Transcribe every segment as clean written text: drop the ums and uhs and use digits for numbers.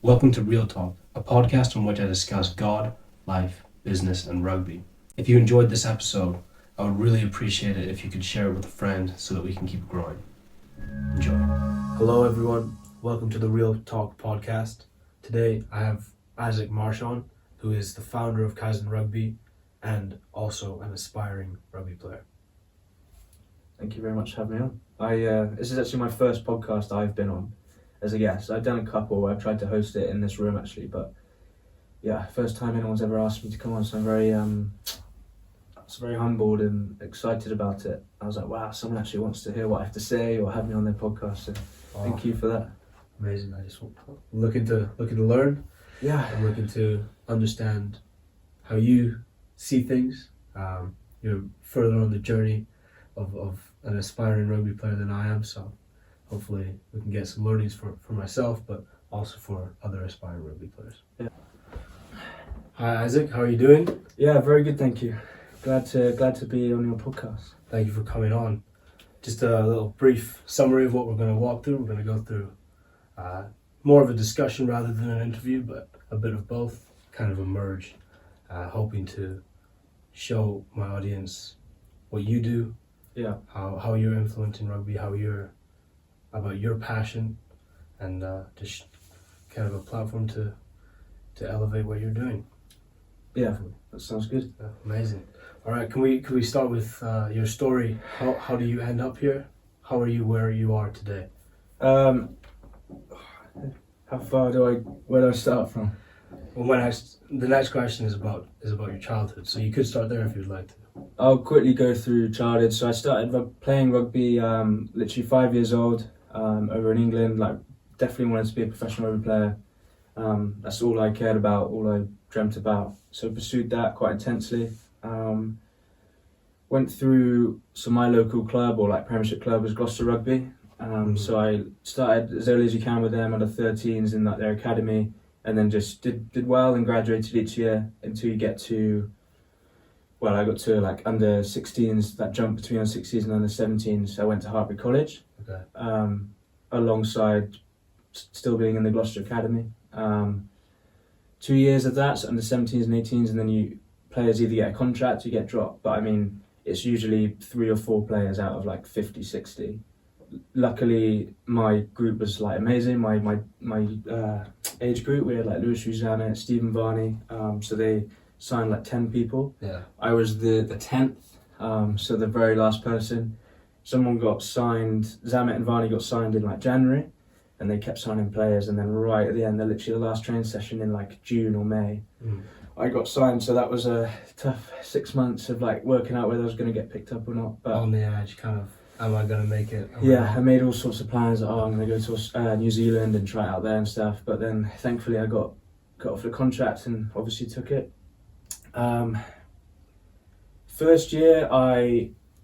Welcome to Real Talk, a podcast on which I discuss God, life, business, and rugby. If you enjoyed this episode, I would really appreciate it if you could share it with a friend so that we can keep growing. Enjoy. Hello, everyone. Welcome to the Real Talk podcast. Today, I have Isaac Marchon, who is the founder of Kaizen Rugby and also an aspiring rugby player. Thank you very much for having me on. This is actually my first podcast I've been on as a guest. I've done a couple. I've tried to host it in this room actually, but yeah, first time anyone's ever asked me to come on, so I'm very humbled and excited about it. I was like, wow, someone actually wants to hear what I have to say or have me on their podcast. So thank you for that. Amazing. I just looking to learn. Yeah, I'm looking to understand how you see things. You're further on the journey of an aspiring rugby player than I am, so hopefully we can get some learnings for myself, but also for other aspiring rugby players. Yeah. Hi Isaac, how are you doing? Yeah, very good, thank you. Glad to be on your podcast. Thank you for coming on. Just a little brief summary of what we're going to walk through. We're going to go through more of a discussion rather than an interview, but a bit of both, kind of a merge, hoping to show my audience what you do, Yeah, how you're influencing rugby, about your passion, and just kind of a platform to elevate what you're doing. yeah, that sounds good. Amazing. All right, can we start with your story? How do you end up here? How are you where you are today? Where do I start from? Well, the next question is about your childhood, so you could start there if you'd like to. I'll quickly go through childhood. So I started playing rugby literally 5 years old over in England. Like, definitely wanted to be a professional rugby player. That's all I cared about, all I dreamt about. So pursued that quite intensely. Went through, so my local club or like Premiership club was Gloucester Rugby. So I started as early as you can with them under 13s in their academy, and then just did well and graduated each year until you get to, well, I got to like under 16s, that jump between under 16s and under 17s. I went to Hartbury College, Okay. Alongside still being in the Gloucester Academy. 2 years of that, so under 17s and 18s, and then players either get a contract or you get dropped. But I mean, it's usually 3 or 4 players out of like 50, 60. Luckily, my group was like amazing. My age group, we had like Lewis Ruzana, Stephen Varney. So they signed like 10 people. Yeah. I was the 10th, so the very last person. Someone got signed, Zamet and Varney got signed in like January, and they kept signing players, and then right at the end, they're literally the last training session in like June or May. I got signed, so that was a tough 6 months of like working out whether I was going to get picked up or not. But On the edge, kind of, am I going to make it? I made all sorts of plans. I'm going to go to New Zealand and try it out there and stuff. But then thankfully I got off the contract and obviously took it. First year,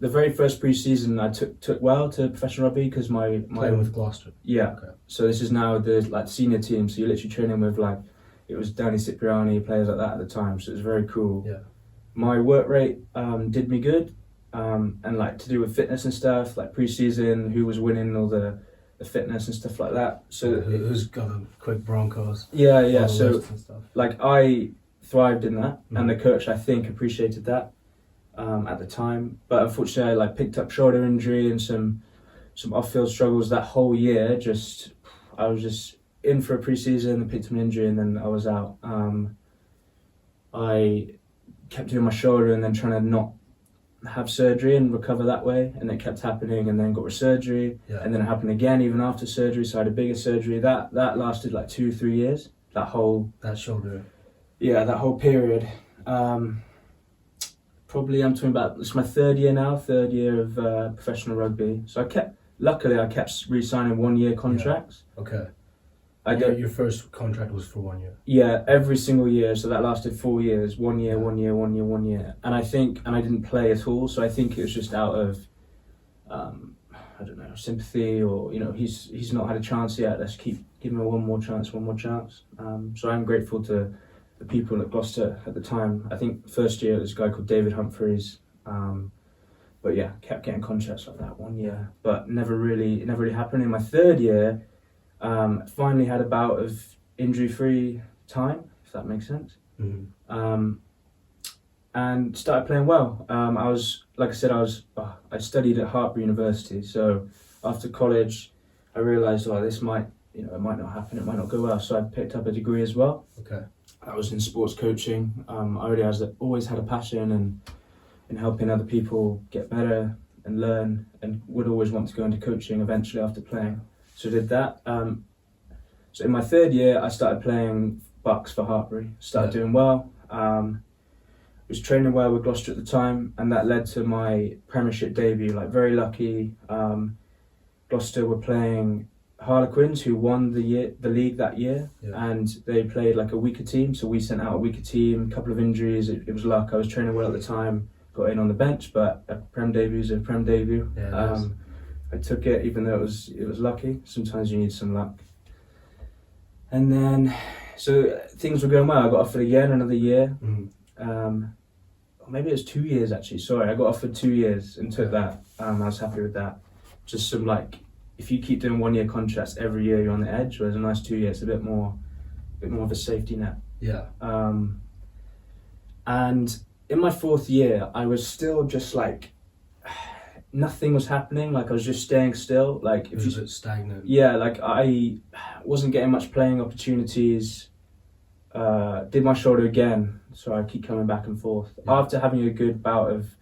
the very first pre-season I took well to professional rugby because my Playing with Gloucester. yeah. Okay. So this is now the like senior team. So you're literally training with like, it was Danny Cipriani, players like that at the time. So it was very cool. Yeah. My work rate did me good, and like to do with fitness and stuff, like pre-season, who was winning all the fitness and stuff like that. So who's got the quick Broncos? yeah. all the So lists and stuff. like I thrived in that, and the coach I think appreciated that at the time. But unfortunately, I like picked up shoulder injury and some off-field struggles that whole year. I was just in for a pre-season and picked up an injury, and then I was out. I kept doing my shoulder and then trying to not have surgery and recover that way, and it kept happening, and then got surgery, Yeah. and then it happened again even after surgery. So I had a bigger surgery that lasted like 2-3 years. That whole shoulder. that whole period. Probably I'm talking about, it's my third year of professional rugby. So luckily I kept re-signing 1 year contracts. Okay. Your first contract was for 1 year. Yeah, every single year. So that lasted 4 years. 1 year, 1 year, 1 year, 1 year. And I didn't play at all. So I think it was just out of, I don't know, sympathy, or, he's not had a chance yet. Let's give him one more chance. So I'm grateful to the people at Gloucester at the time. I think first year it was a guy called David Humphreys. But yeah, kept getting contracts like that 1 year, but never really happened. In my third year, finally had a bout of injury-free time, if that makes sense. Mm-hmm. And started playing well. I studied at Hartbury University, so after college, I realised, this might, it might not happen, it might not go well. So I picked up a degree as well. Okay. I was in sports coaching. I always had a passion and in helping other people get better and learn, and would always want to go into coaching eventually after playing. So I did that. So in my third year, I started playing bucks for Hartbury. Started doing well. Was training well with Gloucester at the time, and that led to my Premiership debut. Like, very lucky. Gloucester were playing Harlequins, who won the league that year, and they played like a weaker team. So we sent out a weaker team. A couple of injuries. It was luck. I was training well at the time. Got in on the bench, but a Prem debut is a Prem debut. Yeah, nice. I took it, even though it was lucky. Sometimes you need some luck. And then, so things were going well. I got offered again another year. Mm-hmm. Or maybe it was 2 years actually. Sorry, I got offered 2 years and took that. I was happy with that. Just some, like, if you keep doing 1 year contracts every year, you're on the edge. Whereas a nice 2 years, a bit more of a safety net. Yeah. And in my fourth year, I was still just like, nothing was happening. Like, I was just staying still. Like, It was a bit stagnant. yeah, like I wasn't getting much playing opportunities. Did my shoulder again, so I keep coming back and forth. Yeah. After having a good bout of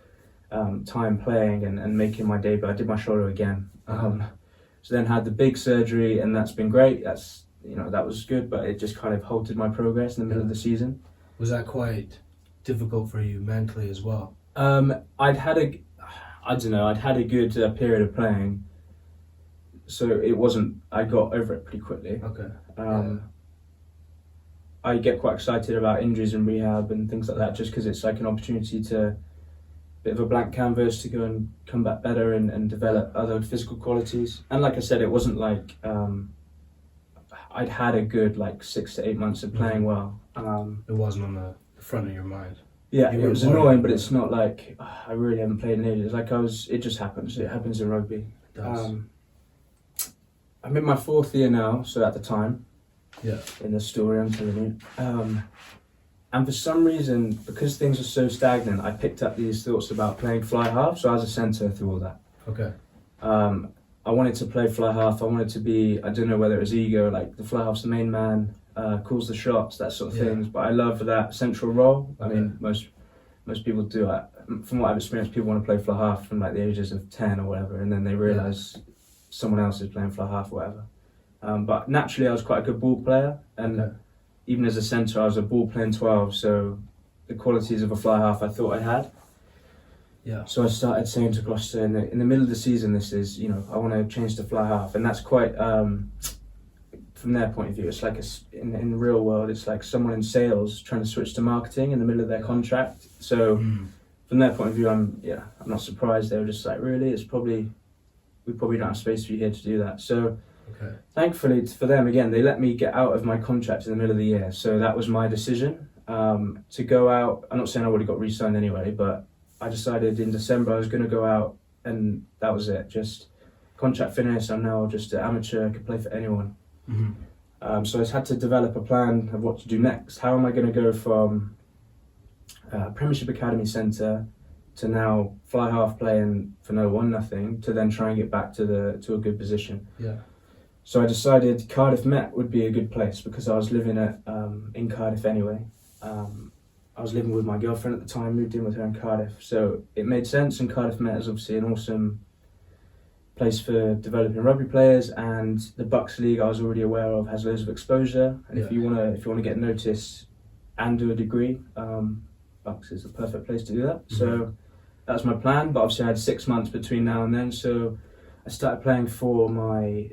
time playing and making my debut, I did my shoulder again. So then had the big surgery, and that's been great. That was good, but it just kind of halted my progress in the middle of the season. Was that quite difficult for you mentally as well? I'd had a good period of playing, so it wasn't. I got over it pretty quickly. Okay. I get quite excited about injuries and rehab and things like that, just because it's like an opportunity to, bit of a blank canvas to go and come back better and develop other physical qualities. And like I said, it wasn't like I'd had a good 6 to 8 months of playing well. It wasn't on the front of your mind. Yeah, You it were was worried annoying, about but it. it's not like I really haven't played in ages. It just happens. It happens in rugby. It does. I'm in my fourth year now, so at the time, Yeah. in the story I'm telling you. And for some reason, because things were so stagnant, I picked up these thoughts about playing fly half, so I was a centre through all that. Okay. I wanted to play fly half. I wanted to be, I don't know whether it was ego, like the fly half's the main man, calls the shots, that sort of Yeah. things. But I love that central role. I Okay. mean, most people do it. From what I've experienced, people want to play fly half from like the ages of 10 or whatever, and then they realise someone else is playing fly half or whatever. But naturally, I was quite a good ball player, and Okay. even as a centre, I was a ball playing 12, so the qualities of a fly half I thought I had. Yeah. So I started saying to Gloucester in the middle of the season, this is, I want to change to fly half, and that's quite, from their point of view, it's like in the real world, it's like someone in sales trying to switch to marketing in the middle of their contract. So from their point of view, I'm not surprised. They were just like, really, we probably don't have space for you here to do that. So Okay. thankfully for them, again, they let me get out of my contract in the middle of the year. So that was my decision to go out. I'm not saying I would have got re-signed anyway, but I decided in December I was going to go out, and that was it. Just contract finished. I'm now just an amateur. I could play for anyone. Mm-hmm. So I just had to develop a plan of what to do next. How am I going to go from Premiership Academy centre to now fly half playing for nothing to then try and get back to a good position? Yeah. So I decided Cardiff Met would be a good place because I was living in Cardiff anyway. I was living with my girlfriend at the time, moved in with her in Cardiff. So it made sense, and Cardiff Met is obviously an awesome place for developing rugby players, and the Bucks League I was already aware of has loads of exposure. And if you wanna get noticed and do a degree, Bucks is the perfect place to do that. Mm-hmm. So that's my plan, but obviously I had 6 months between now and then, so I started playing for my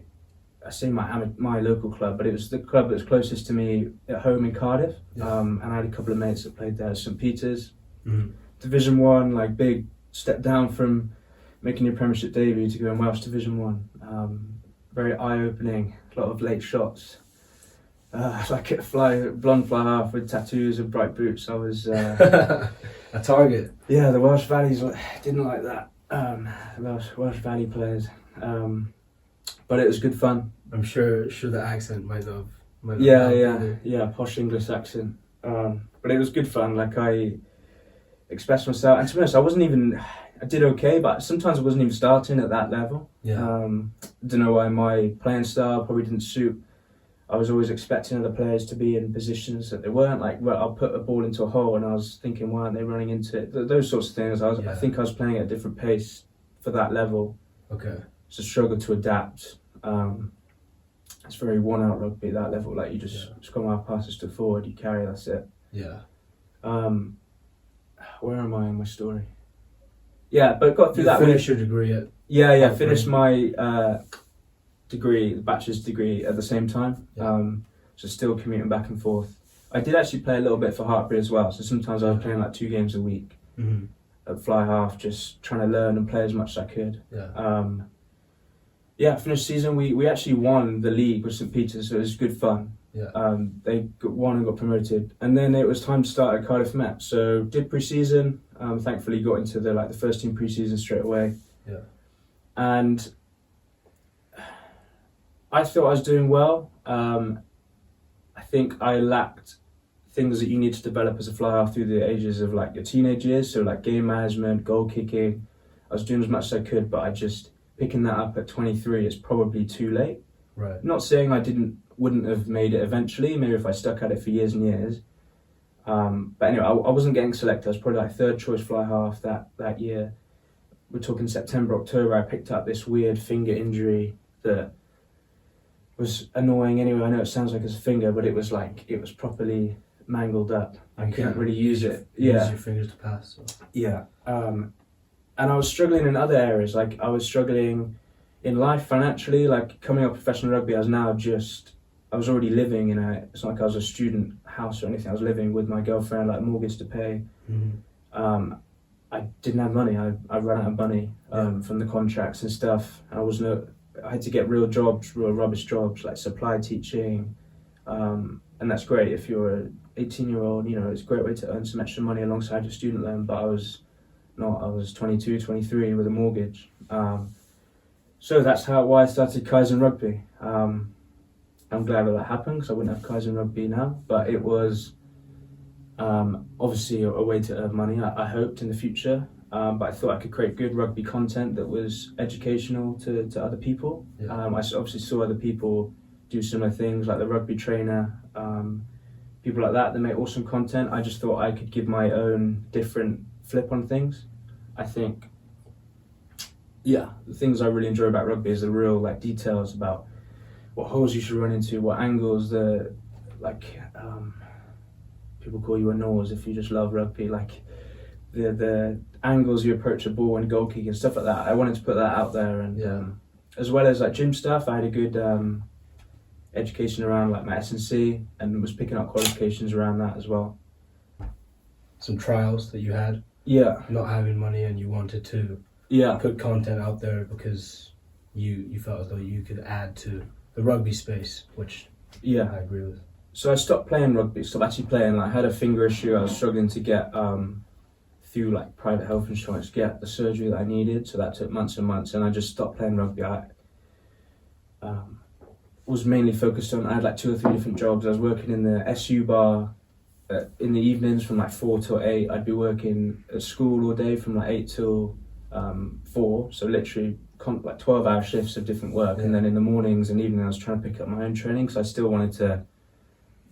local club, but it was the club that was closest to me at home in Cardiff. Yeah. And I had a couple of mates that played there, St Peter's. Mm-hmm. Division 1, like big step down from making your Premiership debut to going Welsh Division 1. Very eye-opening, a lot of late shots. Like a blonde fly half with tattoos and bright boots. I was... A target. Yeah, the Welsh Valleys didn't like that. Welsh Valley players. But it was good fun. I'm sure the accent might not have Posh English accent. But it was good fun. Like I expressed myself, and to be honest, I did okay, but sometimes I wasn't even starting at that level. Yeah. Don't know why my playing style probably didn't suit. I was always expecting other players to be in positions that they weren't. Like, well, I'll put a ball into a hole, and I was thinking, why aren't they running into it? Those sorts of things. I think I was playing at a different pace for that level. Okay. It's a struggle to adapt. It's very one-out rugby, that level. Like, you just come out, passes to forward, you carry, that's it. Yeah. Where am I in my story? Yeah, but got through that. Finished your degree at... Finished my degree, the bachelor's degree at the same time. So still commuting back and forth. I did actually play a little bit for Hartbury as well. So sometimes I was playing like 2 games a week at fly half, just trying to learn and play as much as I could. Finished season. We actually won the league with St Peter's, so it was good fun. They won and got promoted, and then it was time to start at Cardiff Met. So did pre-season. Thankfully got into the first team pre-season straight away. And I thought I was doing well. I think I lacked things that you need to develop as a fly half through the ages of like your teenage years. So like game management, goal kicking. I was doing as much as I could, but I just picking that up at 23 is probably too late. Right. Not saying I wouldn't have made it eventually. Maybe if I stuck at it for years and years. But anyway, I wasn't getting selected. I was probably like 3rd choice fly half that year. We're talking September, October. I picked up this weird finger injury that was annoying. Anyway, I know it sounds like it's a finger, but it was properly mangled up. I couldn't really use it. Use your fingers to pass. So. Yeah. And I was struggling in other areas. Like I was struggling in life financially. Like coming up professional rugby, I was already living it's not like I was a student house or anything. I was living with my girlfriend, like mortgage to pay. I didn't have money. I ran out of money from the contracts and stuff. I had to get real jobs, real rubbish jobs, like supply teaching. And that's great if you're an 18-year-old, it's a great way to earn some extra money alongside your student loan. But I was 22, 23 with a mortgage. So that's why I started Kaizen Rugby. I'm glad that happened because I wouldn't have Kaizen Rugby now. But it was obviously a way to earn money, I hoped, in the future. But I thought I could create good rugby content that was educational to other people. I obviously saw other people do similar things, like the rugby trainer, people like that make awesome content. I just thought I could give my own different flip on things. I think, the things I really enjoy about rugby is the real details about what holes you should run into, what angles, people call you a nose if you just love rugby, like the angles you approach a ball and goal kick and stuff like that. I wanted to put that out there, and as well as gym stuff, I had a good education around my S&C and was picking up qualifications around that as well. Some trials that you had? Not having money and you wanted to put content out there because you felt as though you could add to the rugby space, which I agree with. So I stopped playing rugby, stopped actually playing. I had a finger issue. I was struggling to get through private health insurance, get the surgery that I needed. So that took months and months, and I just stopped playing rugby. I was mainly focused on, I had 2 or 3 different jobs. I was working in the SU bar in the evenings from 4 till 8. I'd be working at school all day from 8 till 4. So literally 12-hour shifts of different work. And then in the mornings and evenings I was trying to pick up my own training because I still wanted to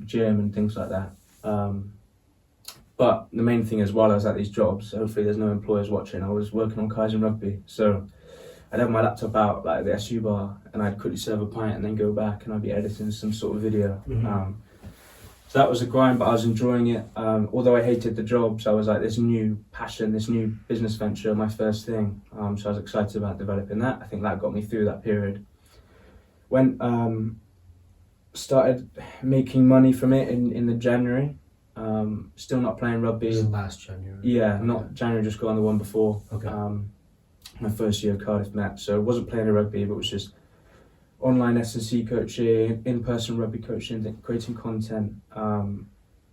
gym and things like that. But the main thing is, while I was at these jobs, hopefully there's no employers watching, I was working on Kaizen Rugby. So I'd have my laptop out at the SU bar and I'd quickly serve a pint and then go back and I'd be editing some sort of video. So that was a grind, but I was enjoying it. Although I hated the jobs, I was this new passion, this new business venture, my first thing. So I was excited about developing that. I think that got me through that period. When started making money from it in the January, still not playing rugby. This is last January? Yeah, not January, just got on the one before. Okay. My first year of Cardiff Met, so I wasn't playing rugby, but it was just online S&C coaching, in-person rugby coaching, creating content, and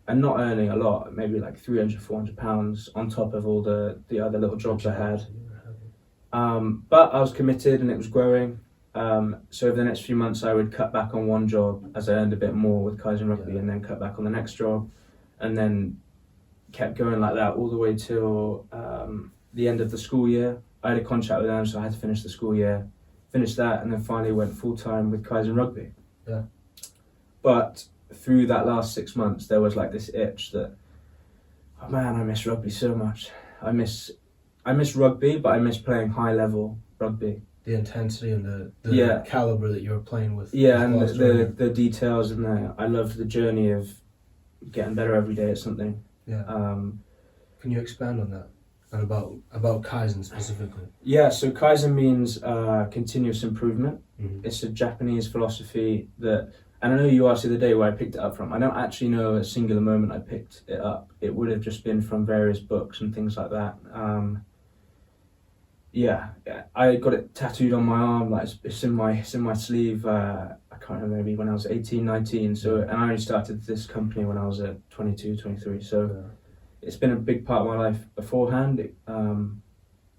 not earning a lot, maybe £300-400 on top of all the other little jobs I had. But I was committed and it was growing. So over the next few months, I would cut back on one job as I earned a bit more with Kaizen Rugby, and then cut back on the next job, and then kept going like that all the way till the end of the school year. I had a contract with them, so I had to finish the school year, finish that, and then finally went full-time with Kaizen Rugby. Yeah. But through that last 6 months, there was like this itch that, oh man, I miss rugby so much. I miss rugby, but I miss playing high-level rugby. The intensity and the caliber that you were playing with. Yeah, and the details and I loved the journey of getting better every day at something. Yeah. Can you expand on that and about Kaizen specifically? Yeah, so Kaizen means continuous improvement. Mm-hmm. It's a Japanese philosophy that, and I know you asked the other day where I picked it up from. I don't actually know a singular moment I picked it up. It would have just been from various books and things like that. Yeah, I got it tattooed on my arm, like it's in my sleeve. I can't remember, maybe when I was 18, 19. So, and I only started this company when I was 22, 23. So it's been a big part of my life beforehand.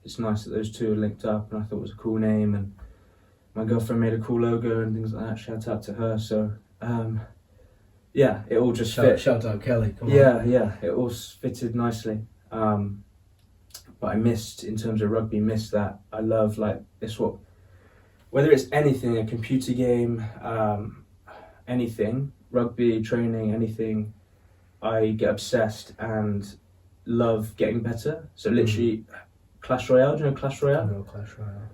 It's nice that those two are linked up, and I thought it was a cool name. And my girlfriend made a cool logo and things like that. Shout out to her. So, yeah, it all just fit. Shout out Kelly. Come on. Yeah, it all fitted nicely. But I missed, in terms of rugby, that. I love, like, it's what, whether it's anything, a computer game, anything, rugby, training, anything, I get obsessed and love getting better. So literally, Clash Royale, do you know Clash Royale? No, Clash Royale.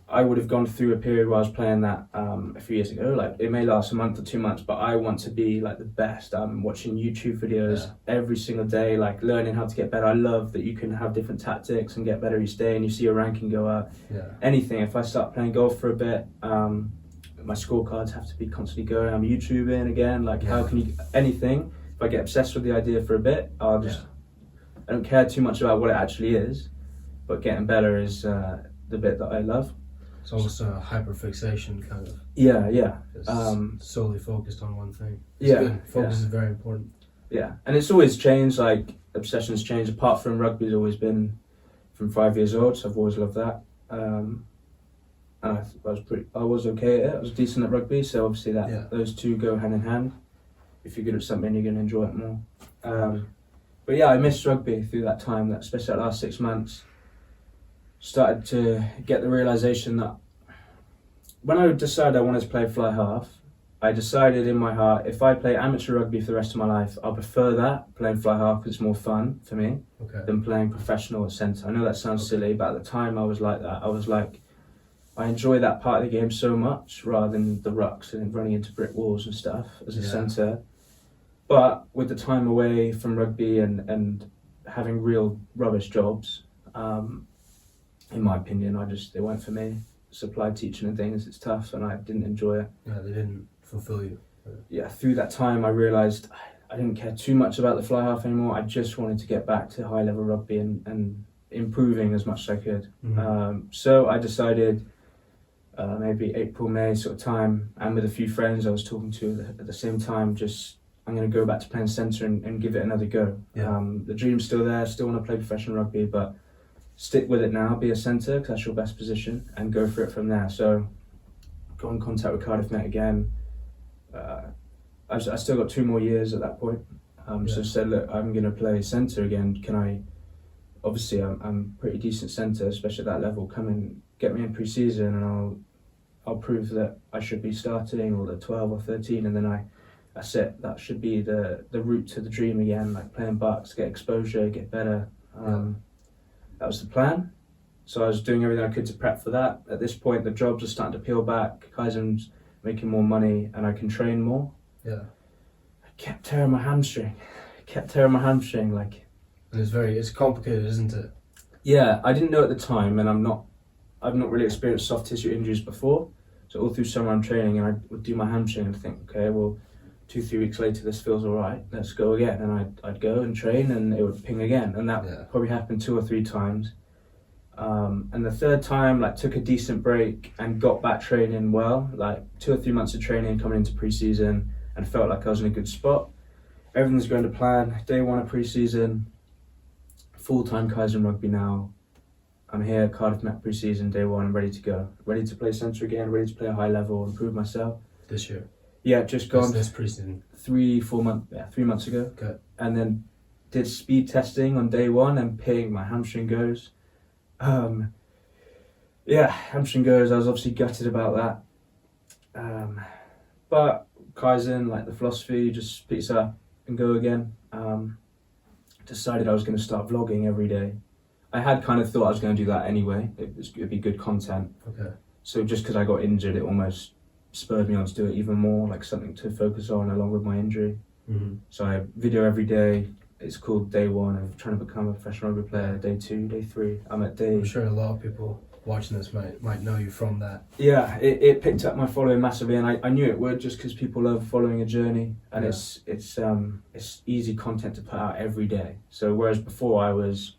I would have gone through a period where I was playing that a few years ago. Like, it may last a month or 2 months, but I want to be like the best. I'm watching YouTube videos every single day, like learning how to get better. I love that you can have different tactics and get better each day, and you see your ranking go up. Yeah. Anything. If I start playing golf for a bit, my scorecards have to be constantly going. I'm YouTubing again. Like, how can you, anything. If I get obsessed with the idea for a bit, I'll just, I don't care too much about what it actually is, but getting better is the bit that I love. It's almost a hyperfixation kind of. Yeah. Solely focused on one thing. Focus is very important. Yeah, and it's always changed. Like, obsessions change. Apart from rugby's always been from 5 years old, so I've always loved that. And I was okay at it. I was decent at rugby, so obviously those two go hand in hand. If you're good at something, you're going to enjoy it more. But yeah, I missed rugby through that time. That especially that last 6 months. Started to get the realization that when I decided I wanted to play fly half, I decided in my heart, if I play amateur rugby for the rest of my life, I'll prefer that, playing fly half, because it's more fun for me than playing professional at centre. I know that sounds silly, but at the time I was like that. I was like, I enjoy that part of the game so much rather than the rucks and running into brick walls and stuff as a centre. But with the time away from rugby and having real rubbish jobs, in my opinion, they weren't for me. Supply teaching and things, it's tough, and I didn't enjoy it. Yeah, they didn't fulfill you. Yeah, through that time I realised I didn't care too much about the fly half anymore. I just wanted to get back to high level rugby and improving as much as I could. So I decided maybe April, May sort of time, and with a few friends I was talking to at the same time, just I'm going to go back to playing centre and give it another go. The dream's still there, still want to play professional rugby, but stick with it now, be a centre, because that's your best position, and go for it from there. So, got in contact with Cardiff Met again. I still got 2 more years at that point. So said, look, I'm going to play centre again. Can I, obviously I'm pretty decent centre, especially at that level, come and get me in pre-season, and I'll prove that I should be starting, or the 12 or 13, and then that's it. That should be the route to the dream again, like playing bucks, get exposure, get better. That was the plan. So I was doing everything I could to prep for that. At this point, the jobs are starting to peel back. Kaizen's making more money, and I can train more. Yeah. I kept tearing my hamstring. Like. And it's complicated, isn't it? Yeah, I didn't know at the time, and I've not really experienced soft tissue injuries before. So all through summer I'm training, and I would do my hamstring and think, okay, well, 2-3 weeks later this feels all right, let's go again. And I'd go and train, and it would ping again, and that probably happened 2 or 3 times. And the third time, like, took a decent break and got back training well, like 2 or 3 months of training coming into pre-season, and felt like I was in a good spot. Everything's going to plan. Day 1 of pre-season, full-time Kaizen Rugby now. I'm here, Cardiff Met pre-season, day one, ready to go. Ready to play centre again, ready to play a high level, improve myself. This year? Yeah, just gone This pre-season? 3 months ago. Okay. And then did speed testing on day one and ping, my hamstring goes. Hamstring goes, I was obviously gutted about that. But Kaizen, like the philosophy, just pick it up and go again. Decided I was going to start vlogging every day. I had kind of thought I was going to do that anyway. It'd be good content. Okay. So just because I got injured, it almost spurred me on to do it even more, like something to focus on along with my injury. Mm-hmm. So I video every day. It's called day one of trying to become a professional rugby player. Day 2, day 3. I'm sure a lot of people watching this might know you from that. Yeah, it picked up my following massively, and I knew it would just because people love following a journey, and it's easy content to put out every day. So whereas before I was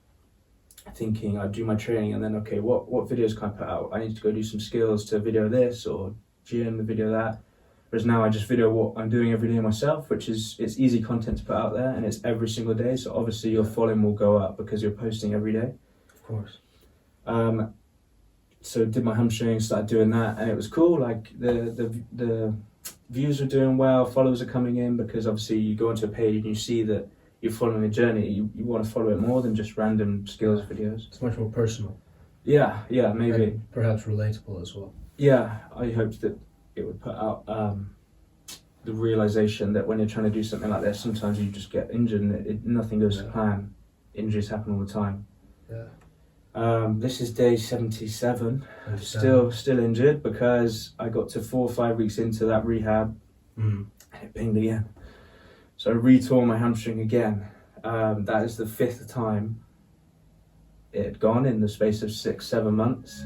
thinking I'd do my training and then okay, what videos can I put out? I need to go do some skills to video this or gym, video that. Whereas now I just video what I'm doing every day myself, which is it's easy content to put out there, and it's every single day. So obviously your following will go up because you're posting every day. Of course. So did my hamstring, started doing that, and it was cool. Like the views are doing well, followers are coming in, because obviously you go onto a page and you see that you're following a journey. You want to follow it more than just random skills videos. It's much more personal. Yeah, maybe. And perhaps relatable as well. Yeah, I hoped that it would put out the realization that when you're trying to do something like this, sometimes you just get injured and nothing goes to plan. Injuries happen all the time. Yeah. This is day 77. Still injured because I got to 4 or 5 weeks into that rehab and it pinged again. So I retore my hamstring again. That is the 5th time it had gone in the space of 6-7 months.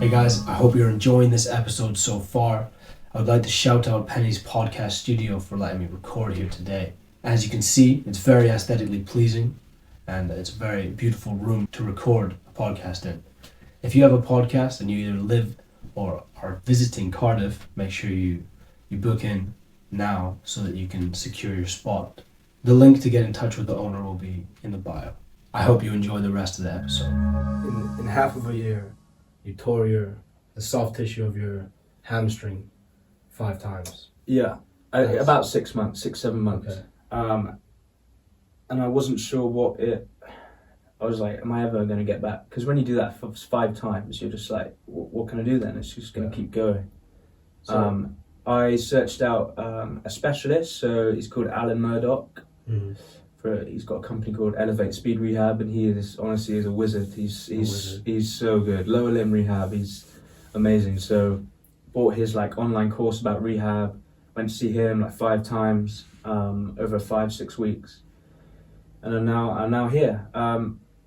Hey guys, I hope you're enjoying this episode so far. I would like to shout out Penny's podcast studio for letting me record here today. As you can see, it's very aesthetically pleasing and it's a very beautiful room to record a podcast in. If you have a podcast and you either live or are visiting Cardiff, make sure you book in now so that you can secure your spot. The link to get in touch with the owner will be in the bio. I hope you enjoy the rest of the episode. In half of a year, you tore the soft tissue of your hamstring 5 times. Yeah, about 6 months, 6-7 months. Okay. And I wasn't sure I was like, am I ever going to get back? Because when you do that for 5 times, you're just like, what can I do then? It's just going to keep going. So, I searched out a specialist, so he's called Alan Murdoch. He's got a company called Elevate Speed Rehab, and he is honestly a wizard. He's so good. Lower limb rehab, he's amazing. So bought his like online course about rehab. Went to see him like 5 times over 5-6 weeks, and I'm now here.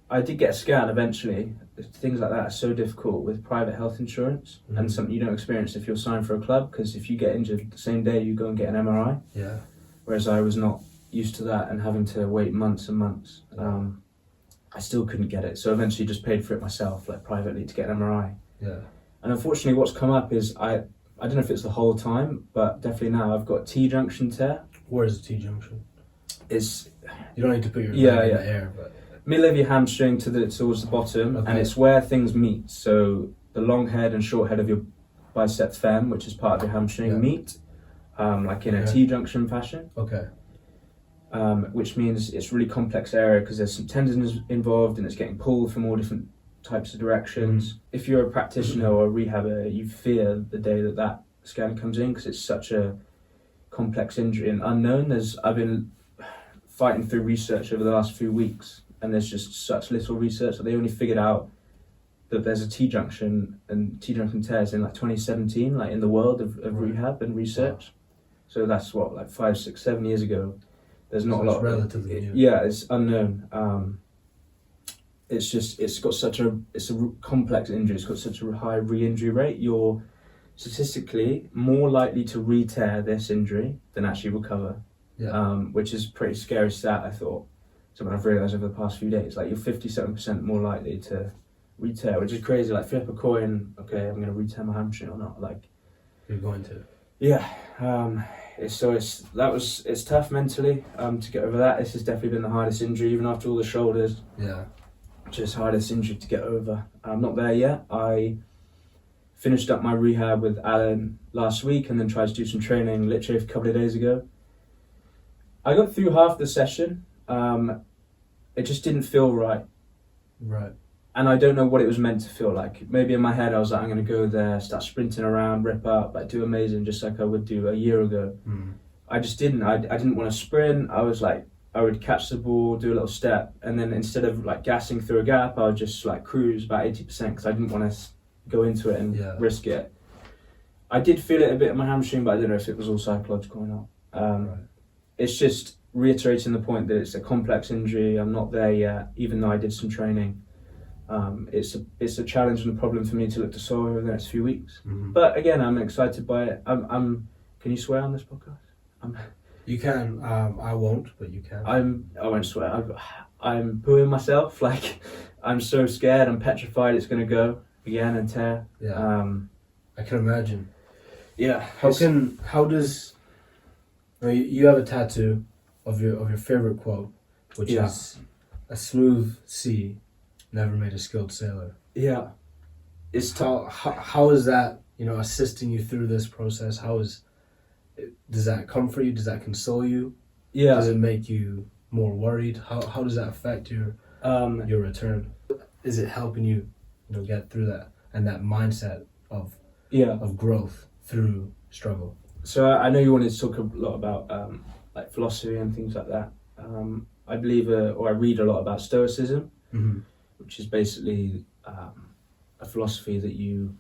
I did get a scan eventually. Things like that are so difficult with private health insurance, and something you don't experience if you're signed for a club, because if you get injured the same day you go and get an MRI. Yeah. Whereas I was not used to that and having to wait months and months. I still couldn't get it, so eventually just paid for it myself, like privately, to get an MRI. Yeah. And unfortunately what's come up is I don't know if it's the whole time, but definitely now I've got T-junction tear. Where is the T-junction? You don't need to put your leg in the air, but middle of your hamstring towards the bottom, and it's where things meet. So the long head and short head of your bicep fem, which is part of your hamstring, meet like in a T-junction fashion. Okay. Which means it's a really complex area because there's some tendons involved and it's getting pulled from all different types of directions. If you're a practitioner or a rehabber, you fear the day that scan comes in because it's such a complex injury and unknown. I've been fighting through research over the last few weeks, and there's just such little research that they only figured out that there's a T-junction and T-junction tears in like 2017, like in the world of rehab and research. So that's what, like 5, 6, 7 years ago. There's not a lot. Relatively new. Yeah, it's unknown. It's a complex injury. It's got such a high re-injury rate. You're statistically more likely to re-tear this injury than actually recover. Yeah. Which is a pretty scary stat, I thought. Something I've realised over the past few days. Like you're 57% more likely to re-tear, which is crazy. Like flip a coin, okay, I'm going to re-tear my hamstring or not. Like you're going to. Yeah. It's tough mentally to get over that. This has definitely been the hardest injury, even after all the shoulders. Yeah. just hardest injury to get over. I'm not there yet. I finished up my rehab with Alan last week and then tried to do some training literally a couple of days ago. I got through half the session. It just didn't feel right. Right. And I don't know what it was meant to feel like. Maybe in my head I was like, I'm going to go there, start sprinting around, rip up, like do amazing, just like I would do a year ago. I just didn't. I didn't want to sprint. I was like, I would catch the ball, do a little step, and then instead of like gassing through a gap, I would just like cruise about 80% because I didn't want to go into it and risk it. I did feel it a bit in my hamstring, but I don't know if it was all psychological or not. Right. It's just reiterating the point that it's a complex injury. I'm not there yet, even though I did some training. It's a challenge and a problem for me to look to solve over the next few weeks. But again, I'm excited by it. Can you swear on this podcast? You can. I won't, but you can. I won't swear. I'm pooing myself. Like, I'm so scared. I'm petrified it's going to go again and tear. Yeah. I can imagine. Yeah. How does you have a tattoo of your favorite quote, which is a smooth sea never made a skilled sailor. Yeah. It's how is that, assisting you through this process? Does that comfort you? Does that console you? Yeah. Does it make you more worried? How does that affect your return? Is it helping you, get through that and that mindset of growth through struggle? So I know you wanted to talk a lot about like philosophy and things like that. I believe, or I read a lot about Stoicism, which is basically a philosophy that you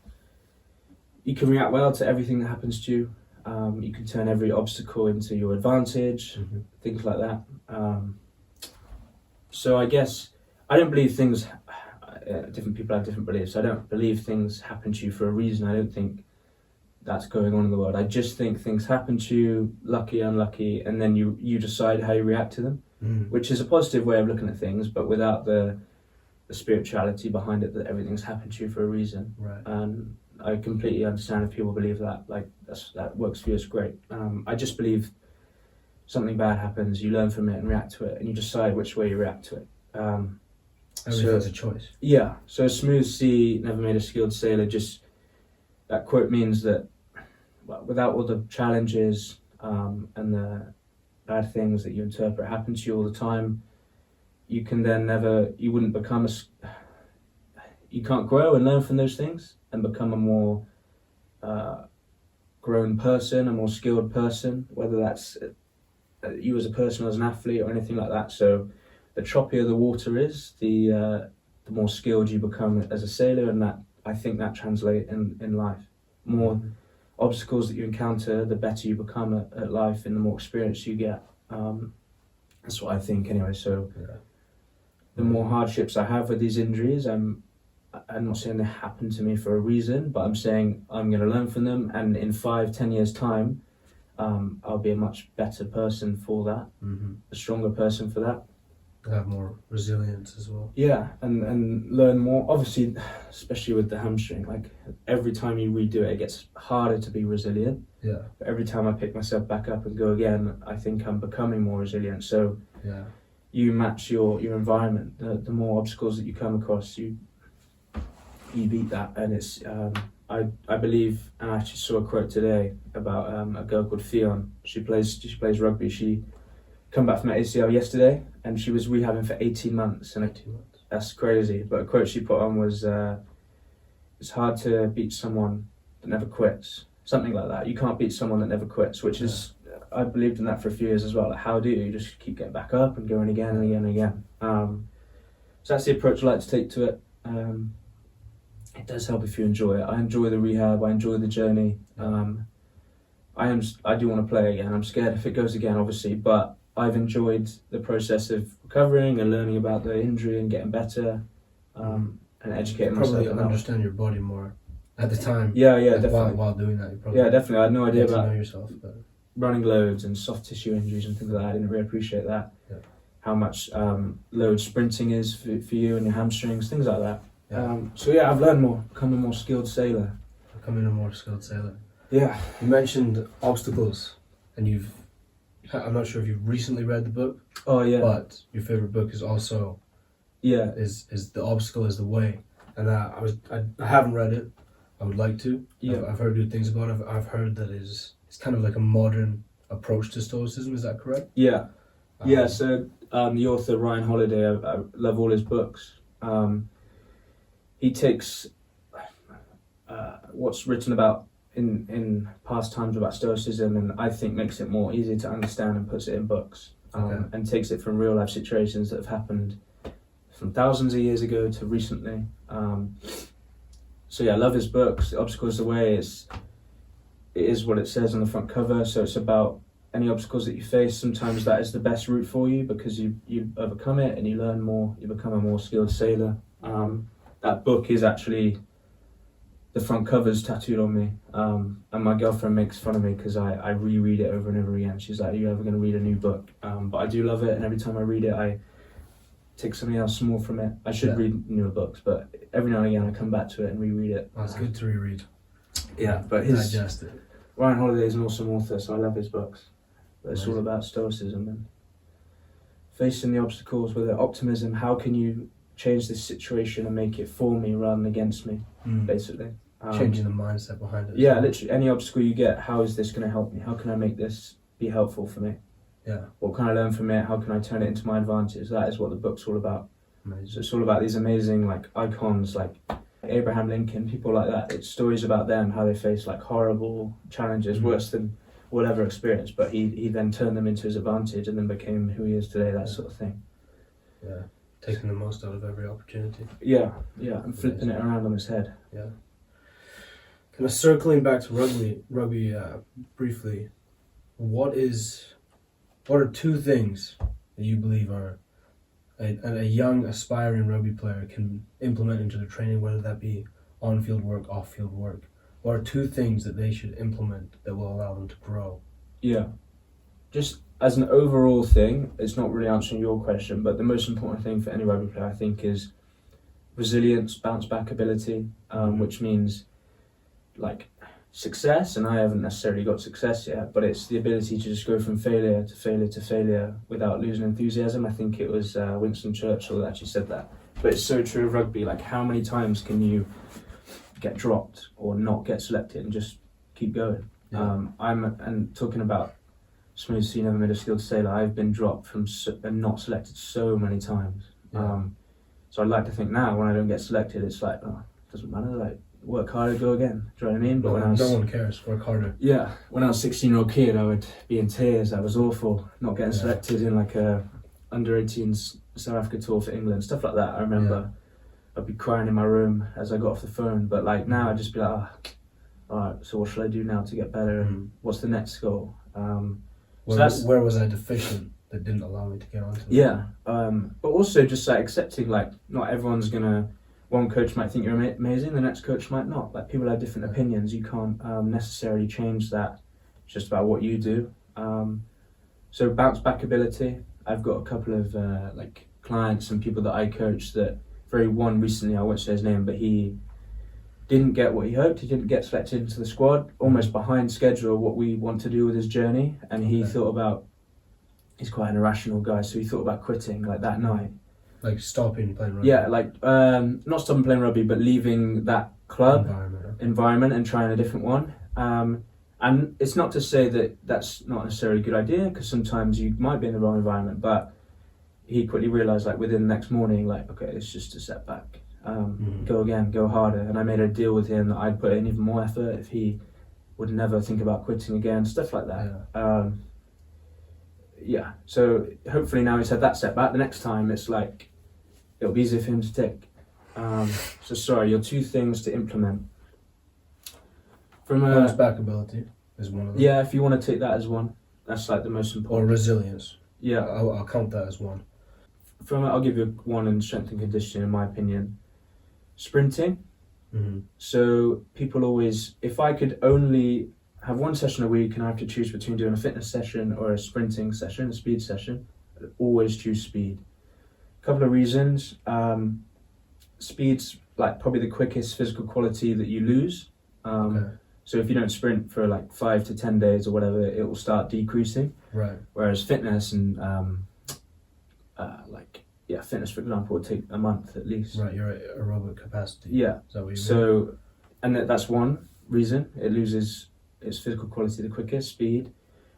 can react well to everything that happens to you. You can turn every obstacle into your advantage, things like that. So I guess I don't believe things. Different people have different beliefs. I don't believe things happen to you for a reason. I don't think that's going on in the world. I just think things happen to you, lucky, unlucky, and then you decide how you react to them, which is a positive way of looking at things, but without the spirituality behind it, that everything's happened to you for a reason. Right. And I completely understand if people believe that. Like that works for you, it's great. I just believe something bad happens, you learn from it and react to it, and you decide which way you react to it. Everything's a choice. Yeah. So a smooth sea never made a skilled sailor. Just that quote means that without all the challenges and the bad things that you interpret happen to you all the time, you can then you wouldn't become you can't grow and learn from those things and become a more grown person, a more skilled person, whether that's you as a person or as an athlete or anything like that. So the choppier the water is, the more skilled you become as a sailor, and that I think that translates in life. More obstacles that you encounter, the better you become at life and the more experience you get. That's what I think anyway. So the more hardships I have with these injuries, I'm not saying they happen to me for a reason, but I'm saying I'm going to learn from them, and in 5-10 years time, I'll be a much better person for that, a stronger person for that. Have more resilience as well. Yeah, and learn more. Obviously, especially with the hamstring, like every time you redo it, it gets harder to be resilient. Yeah. But every time I pick myself back up and go again, I think I'm becoming more resilient. So you match your environment. The more obstacles that you come across, you beat that. And it's I believe, and I actually saw a quote today about a girl called Fionn. She plays rugby. She come back from her ACL yesterday, and she was rehabbing for 18 months. And 18 months. That's crazy. But a quote she put on was, "It's hard to beat someone that never quits." Something like that. You can't beat someone that never quits, which is, I believed in that for a few years as well. Like, how do you just keep getting back up and going again and again and again? So that's the approach I like to take to it. It does help if you enjoy it. I enjoy the rehab. I enjoy the journey. I do want to play again. I'm scared if it goes again, obviously, but I've enjoyed the process of recovering and learning about the injury and getting better, and educating myself. Probably understand your body more at the time. Yeah, definitely. While doing that, you probably definitely. I had no idea about know yourself better. Running loads and soft tissue injuries and things like that. I didn't really appreciate that. Yeah. How much load sprinting is for you and your hamstrings, things like that. Yeah. I've learned more, become a more skilled sailor. Becoming a more skilled sailor. Yeah. You mentioned obstacles, and I'm not sure if you've recently read the book. Oh yeah. But your favorite book is also Yeah. is the obstacle is the way, and I haven't read it. I would like to. Yeah. I've heard good things about it. I've heard that it's kind of like a modern approach to Stoicism. Is that correct? Yeah. Yeah. So the author Ryan Holiday, I love all his books. He takes what's written about in past times about Stoicism, and I think makes it more easy to understand and puts it in books. And takes it from real life situations that have happened from thousands of years ago to recently. So yeah, I love his books. The Obstacle is the Way. It is what it says on the front cover. So it's about any obstacles that you face. Sometimes that is the best route for you because you overcome it and you learn more. You become a more skilled sailor. That book is actually, the front cover's tattooed on me. And my girlfriend makes fun of me because I reread it over and over again. She's like, "Are you ever going to read a new book?" But I do love it, and every time I read it, I take something else more from it. I should read newer books, but every now and again I come back to it and reread it. That's good to reread. Yeah, but Digest it. Ryan Holiday is an awesome author, so I love his books. But it's all about stoicism and facing the obstacles with optimism. How can you change this situation and make it for me rather than against me, basically? Changing the mindset behind it. Yeah, literally, any obstacle you get, how is this going to help me? How can I make this be helpful for me? Yeah. What can I learn from it? How can I turn it into my advantage? That is what the book's all about. Amazing. So it's all about these amazing like icons like Abraham Lincoln, people like that. It's stories about them, how they face like horrible challenges, worse than we'll ever experience, but he then turned them into his advantage and then became who he is today, that sort of thing. Yeah, taking the most out of every opportunity. Yeah, and flipping it around on his head. Yeah. Kind of circling back to rugby briefly, what are two things that you believe are a young aspiring rugby player can implement into their training, whether that be on-field work, off-field work? What are two things that they should implement that will allow them to grow? Yeah, just as an overall thing, it's not really answering your question, but the most important thing for any rugby player, I think, is resilience, bounce back ability, which means like success, and I haven't necessarily got success yet, but it's the ability to just go from failure to failure to failure without losing enthusiasm. I think it was Winston Churchill that actually said that, but it's so true of rugby. Like, how many times can you get dropped or not get selected and just keep going? And talking about smooth sea, never made a skilled sailor, I've been dropped from and not selected so many times. So I'd like to think now when I don't get selected, it's like, oh, it doesn't matter, like, work harder, go again. Do you know what I mean? But no one cares. Work harder. Yeah, when I was a 16-year-old kid, I would be in tears. That was awful. Not getting selected in like a under-18s South Africa tour for England, stuff like that. I remember I'd be crying in my room as I got off the phone. But like now, I'd just be like, all right, so what should I do now to get better? And what's the next goal? Where was I deficient that didn't allow me to get onto it? Yeah, but also just like accepting, like, not everyone's gonna. One coach might think you're amazing, the next coach might not. Like, people have different opinions. You can't necessarily change that. It's just about what you do. So bounce back ability. I've got a couple of like clients and people that I coach that one recently, I won't say his name, but he didn't get what he hoped. He didn't get selected into the squad, almost behind schedule what we want to do with his journey. And he thought about, he's quite an irrational guy, so he thought about quitting like that night. Like stopping playing rugby? Yeah, like not stopping playing rugby, but leaving that club environment and trying a different one. And it's not to say that that's not necessarily a good idea, because sometimes you might be in the wrong environment, but he quickly realised, like, within the next morning, like, okay, it's just a setback. Go again, go harder. And I made a deal with him that I'd put in even more effort if he would never think about quitting again, stuff like that. So hopefully now he's had that setback. The next time it's like, it'll be easier for him to take. So sorry, your two things to implement. From a bounce back ability is one of them. Yeah, if you want to take that as one, that's like the most important. Or resilience. Yeah, I'll count that as one. I'll give you one in strength and conditioning, in my opinion. Sprinting. So people always, if I could only have one session a week and I have to choose between doing a fitness session or a sprinting session, a speed session, I'd always choose speed. A couple of reasons. Speed's like probably the quickest physical quality that you lose. So if you don't sprint for like 5 to 10 days or whatever, it will start decreasing. Right. Whereas fitness and like fitness, for example, would take a month at least. Right, your aerobic capacity. Yeah. Is that what you mean? So, and that's one reason it loses its physical quality the quickest, speed.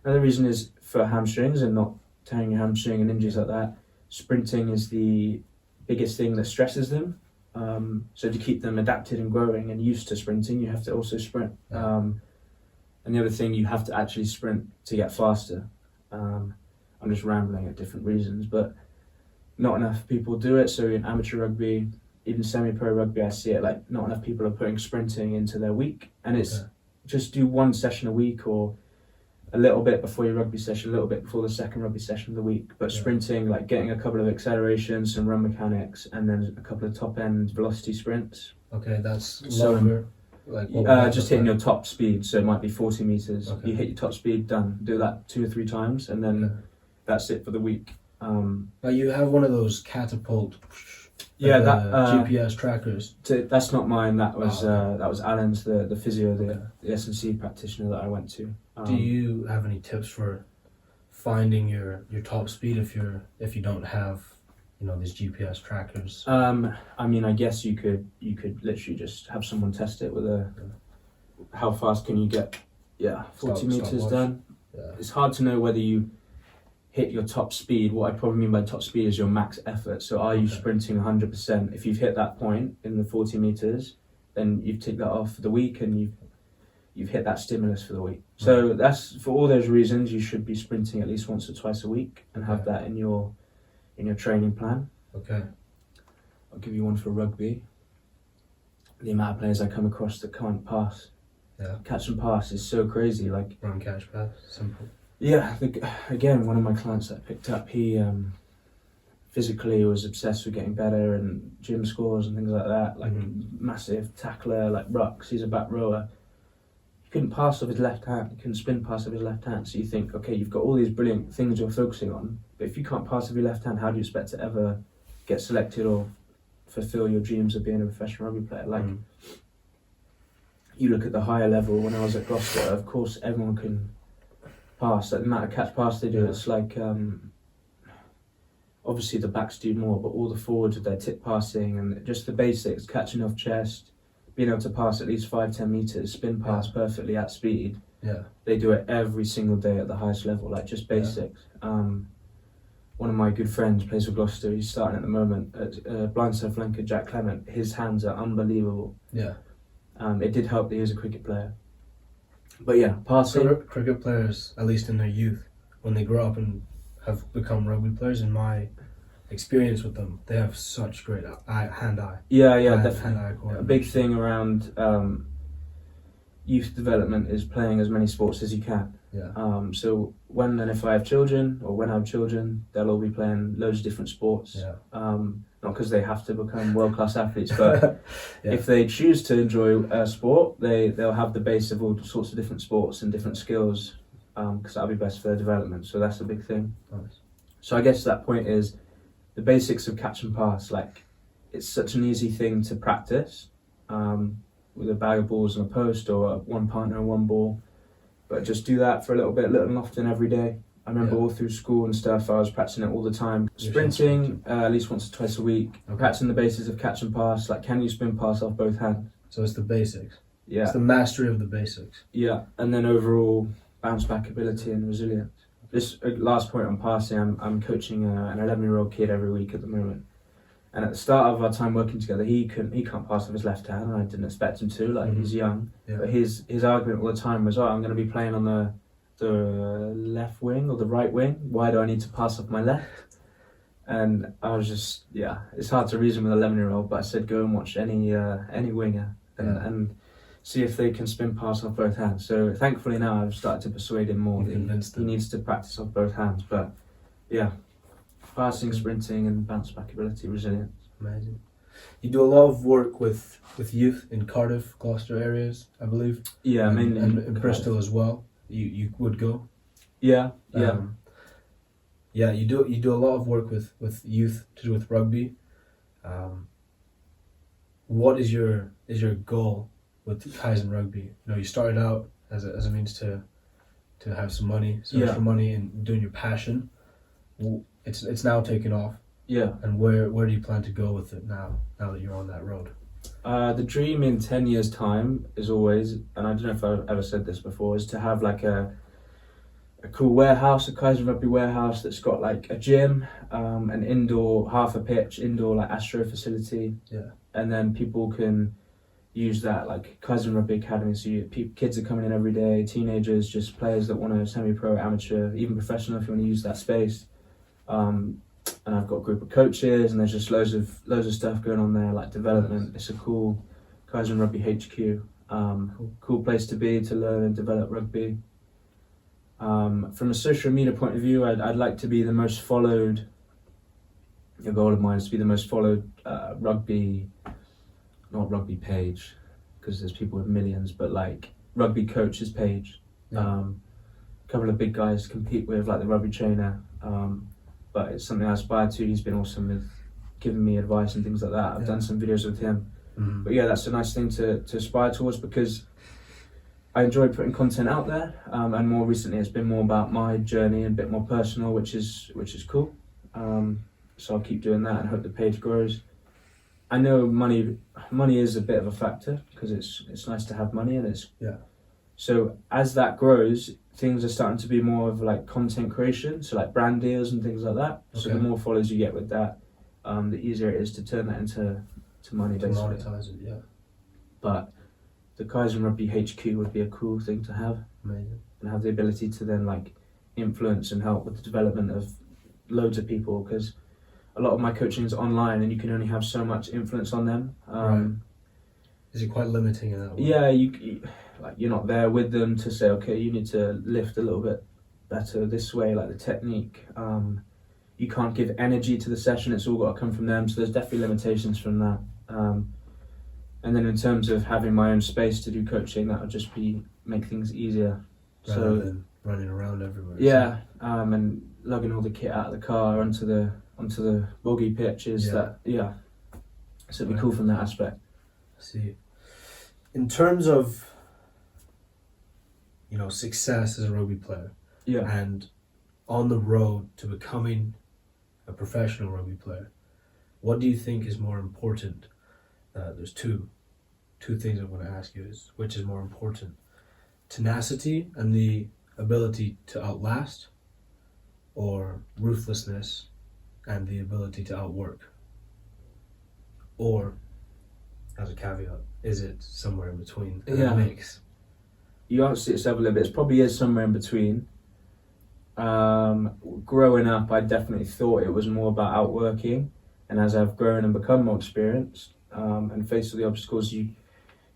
Another reason is for hamstrings and not tearing your hamstring and injuries like that. Sprinting is the biggest thing that stresses them. So to keep them adapted and growing and used to sprinting, you have to also sprint. Yeah. And the other thing, you have to actually sprint to get faster. I'm just rambling at different reasons, but not enough people do it. So in amateur rugby, even semi-pro rugby, I see it like not enough people are putting sprinting into their week. And it's just do one session a week, or a little bit before your rugby session, a little bit before the second rugby session of the week. But sprinting, like getting a couple of accelerations, some run mechanics, and then a couple of top end velocity sprints. Okay, that's So, longer. Like just hitting your top speed. So it might be 40 meters. Okay. You hit your top speed, done. Do that 2 or 3 times, and then that's it for the week. Now you have one of those catapult. Yeah, that GPS trackers. That's not mine. That was okay. that was Alan's, the physio, the S&C practitioner that I went to. Do you have any tips for finding your top speed if you don't have these GPS trackers? I mean, I guess you could literally just have someone test it with how fast can you get 40 meters done. Yeah. It's hard to know whether you hit your top speed. What I probably mean by top speed is your max effort. So are you sprinting 100%? If you've hit that point in the 40 meters, then you've ticked that off for the week and you've hit that stimulus for the week. So that's, for all those reasons, you should be sprinting at least once or twice a week and have that in your training plan. Okay. I'll give you one for rugby. The amount of players I come across that can't pass. Yeah. Catch and pass is so crazy. Like run, catch, pass. Simple. Yeah, again, one of my clients that I picked up, he physically was obsessed with getting better and gym scores and things like that. Like massive tackler, like rucks. He's a back rower. He couldn't pass off his left hand. He couldn't spin pass off his left hand. So you think, okay, you've got all these brilliant things you're focusing on, but if you can't pass off your left hand, how do you expect to ever get selected or fulfill your dreams of being a professional rugby player? Like, you look at the higher level. When I was at Gloucester, of course, everyone can pass. Like, the amount of catch pass they do, it's like obviously the backs do more, but all the forwards with their tip passing and just the basics, catching off chest, being able to pass at least 5-10 meters, spin pass perfectly at speed. Yeah, they do it every single day at the highest level, like just basics. One of my good friends plays for Gloucester. He's starting at the moment at blindside flanker Jack Clement. His hands are unbelievable. Yeah. It did help that he was a cricket player. But yeah, passing. So cricket players, at least in their youth, when they grow up and have become rugby players, in my experience with them, they have such great hand-eye. Yeah, definitely. Hand-eye coordination. A big thing around youth development is playing as many sports as you can. Yeah. So when and if I have children, or when I have children, they'll all be playing loads of different sports. Yeah. Not because they have to become world-class athletes, but if they choose to enjoy a sport, they'll have the base of all sorts of different sports and different skills, because that'll be best for their development. So that's a big thing. Nice. So I guess that point is the basics of catch and pass. Like, it's such an easy thing to practice with a bag of balls and a post, or one partner and one ball. But just do that for a little bit, little and often, every day. I remember all through school and stuff, I was practicing it all the time. Sprinting at least once or twice a week. Okay. Practicing the basis of catch and pass. Like, can you spin pass off both hands? So it's the basics. Yeah. It's the mastery of the basics. Yeah, and then overall bounce back ability and resilience. This last point on passing, I'm coaching an 11-year-old kid every week at the moment. And at the start of our time working together, he can't pass with his left hand, and I didn't expect him to. Like, he's young, but his argument all the time was, I'm going to be playing on the left wing or the right wing. Why do I need to pass off my left? And I was just, it's hard to reason with an 11-year-old, but I said, go and watch any winger and see if they can spin pass off both hands. So thankfully now I've started to persuade him more that he needs to practice off both hands. But yeah, passing, sprinting, and bounce back ability, resilience. Amazing. You do a lot of work with youth in Cardiff, Gloucester areas, I believe. Yeah, mainly and Bristol as well. You would go. Yeah. You do a lot of work with youth to do with rugby. What is your goal with Kaizen Rugby? You started out as a means to have some money, some extra money, and doing your passion. It's now taken off. Yeah. And where do you plan to go with it now that you're on that road? The dream in 10 years' time is always, and I don't know if I've ever said this before, is to have like a cool warehouse, a Kaizen Rugby warehouse that's got like a gym, an indoor, half a pitch, indoor like astro facility. Yeah. And then people can use that like Kaizen Rugby Academy. So kids are coming in every day, teenagers, just players that want to semi-pro, amateur, even professional if you want to use that space. And I've got a group of coaches, and there's just loads of stuff going on there, like development. Nice. It's a cool Kaizen Rugby HQ. Cool place to be to learn and develop rugby. From a social media point of view, I'd like to be the most followed. A goal of mine is to be the most followed rugby, not rugby page, because there's people with millions, but like rugby coaches page. Yeah. A couple of big guys to compete with, like the rugby trainer. But it's something I aspire to. He's been awesome with giving me advice and things like that. I've done some videos with him. Mm-hmm. But yeah, that's a nice thing to aspire towards, because I enjoy putting content out there. And more recently, it's been more about my journey and a bit more personal, which is cool. So I'll keep doing that and hope the page grows. I know money is a bit of a factor, because it's nice to have money, and it's so as that grows, things are starting to be more of like content creation, so like brand deals and things like that. Okay. So the more followers you get with that, the easier it is to turn that into money, to basically. monetize it, yeah. But the Kaizen Rugby HQ would be a cool thing to have. Amazing. And have the ability to then like influence and help with the development of loads of people, because a lot of my coaching is online, and you can only have so much influence on them. Right. Is it quite limiting in that way? Yeah, you're not there with them to say, okay, you need to lift a little bit better this way, like the technique. You can't give energy to the session, it's all got to come from them, so there's definitely limitations from that. And then in terms of having my own space to do coaching, that would just make things easier. Rather than running around everywhere. Yeah, and lugging all the kit out of the car onto the boggy pitches. So it'd be cool from that aspect. I see. In terms of success as a rugby player, and on the road to becoming a professional rugby player, what do you think is more important? There's two things I'm going to ask you is, which is more important? Tenacity and the ability to outlast, or ruthlessness and the ability to outwork? Or, as a caveat, is it somewhere in between? A mix? You answered yourself a little bit. It probably is somewhere in between. Growing up, I definitely thought it was more about outworking, and as I've grown and become more experienced and faced all the obstacles, you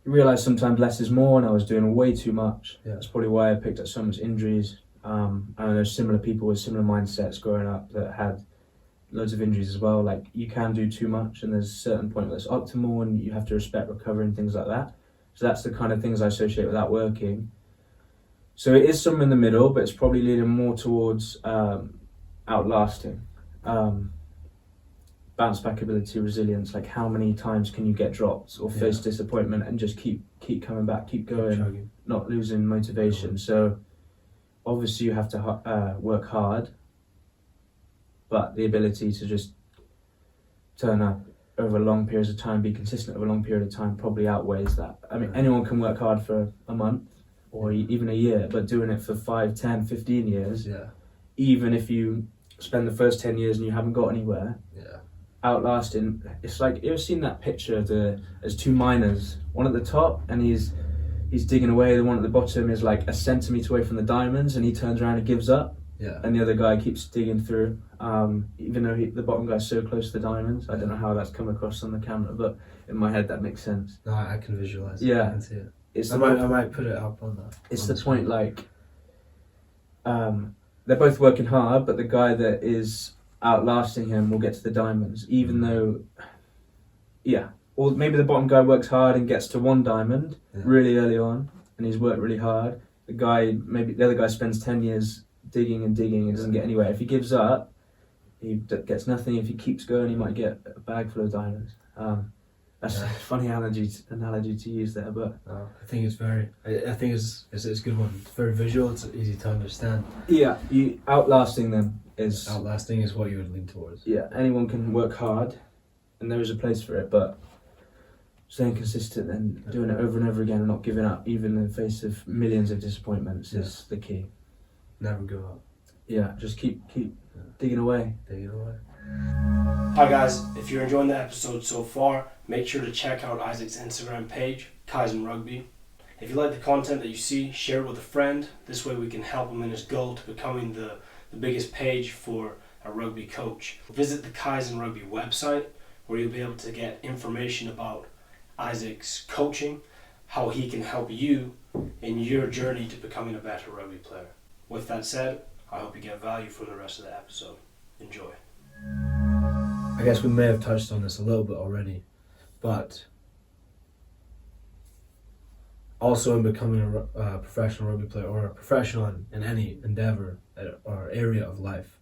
realise sometimes less is more, and I was doing way too much. That's probably why I picked up so much injuries. I know similar people with similar mindsets growing up that had loads of injuries as well. Like, you can do too much, and there's a certain point where it's optimal, and you have to respect recovery and things like that. So that's the kind of things I associate with outworking. So it is somewhere in the middle, but it's probably leaning more towards outlasting. Bounce back ability, resilience, like how many times can you get dropped or face disappointment and just keep coming back, keep going, not losing motivation. So obviously you have to work hard, but the ability to just turn up over long periods of time, be consistent over a long period of time, probably outweighs that. I mean, anyone can work hard for a month or even a year, but doing it for 5, 10, 15 years, even if you spend the first 10 years and you haven't got anywhere, outlasting, it's like, you ever seen that picture of there's two miners, one at the top and he's digging away, the one at the bottom is like a centimetre away from the diamonds, and he turns around and gives up. And the other guy keeps digging through, even though the bottom guy's so close to the diamonds. I don't know how that's come across on the camera, but in my head that makes sense. No, I can visualize it. Yeah. I can see it. I might put it up on that. It's the point, like, they're both working hard, but the guy that is outlasting him will get to the diamonds, even though, or maybe the bottom guy works hard and gets to one diamond really early on, and he's worked really hard. Maybe the other guy spends 10 years digging and doesn't get anywhere. If he gives up, he gets nothing. If he keeps going, he might get a bag full of diamonds. That's Yeah. a funny analogy to use there, but I think it's very. I think it's a good one. It's very visual. It's easy to understand. yeah, you outlasting them is Outlasting is what you would lean towards. yeah. Anyone can work hard, and there is a place for it, but staying consistent and doing it over and over again and not giving up, even in the face of millions of disappointments, is the key. Never give up. Yeah, just keep digging away. Digging away. Hi guys, if you're enjoying the episode so far, make sure to check out Isaac's Instagram page, Kaizen Rugby. If you like the content that you see, share it with a friend. This way we can help him in his goal to becoming the biggest page for a rugby coach. Visit the Kaizen Rugby website where you'll be able to get information about Isaac's coaching, how he can help you in your journey to becoming a better rugby player. With that said, I hope you get value from the rest of the episode. Enjoy. I guess we may have touched on this a little bit already, but also in becoming a professional rugby player or a professional in any endeavor or area of life,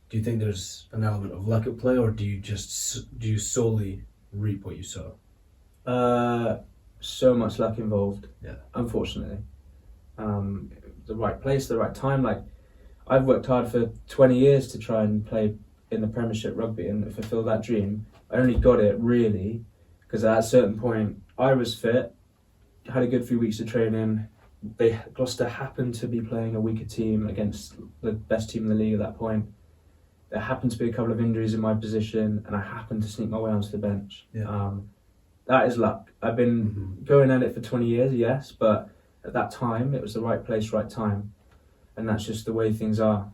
do you think there's an element of luck at play, or do you solely reap what you sow? So much luck involved. Yeah. Unfortunately, the right place, the right time. Like, I've worked hard for 20 years to try and play in the Premiership rugby and fulfill that dream. I only got it really because at a certain point I was fit, had a good few weeks of training. Gloucester happened to be playing a weaker team against the best team in the league at that point. There happened to be a couple of injuries in my position, and I happened to sneak my way onto the bench. Yeah. That is luck. I've been going at it for 20 years, yes, but at that time it was the right place, right time, and that's just the way things are.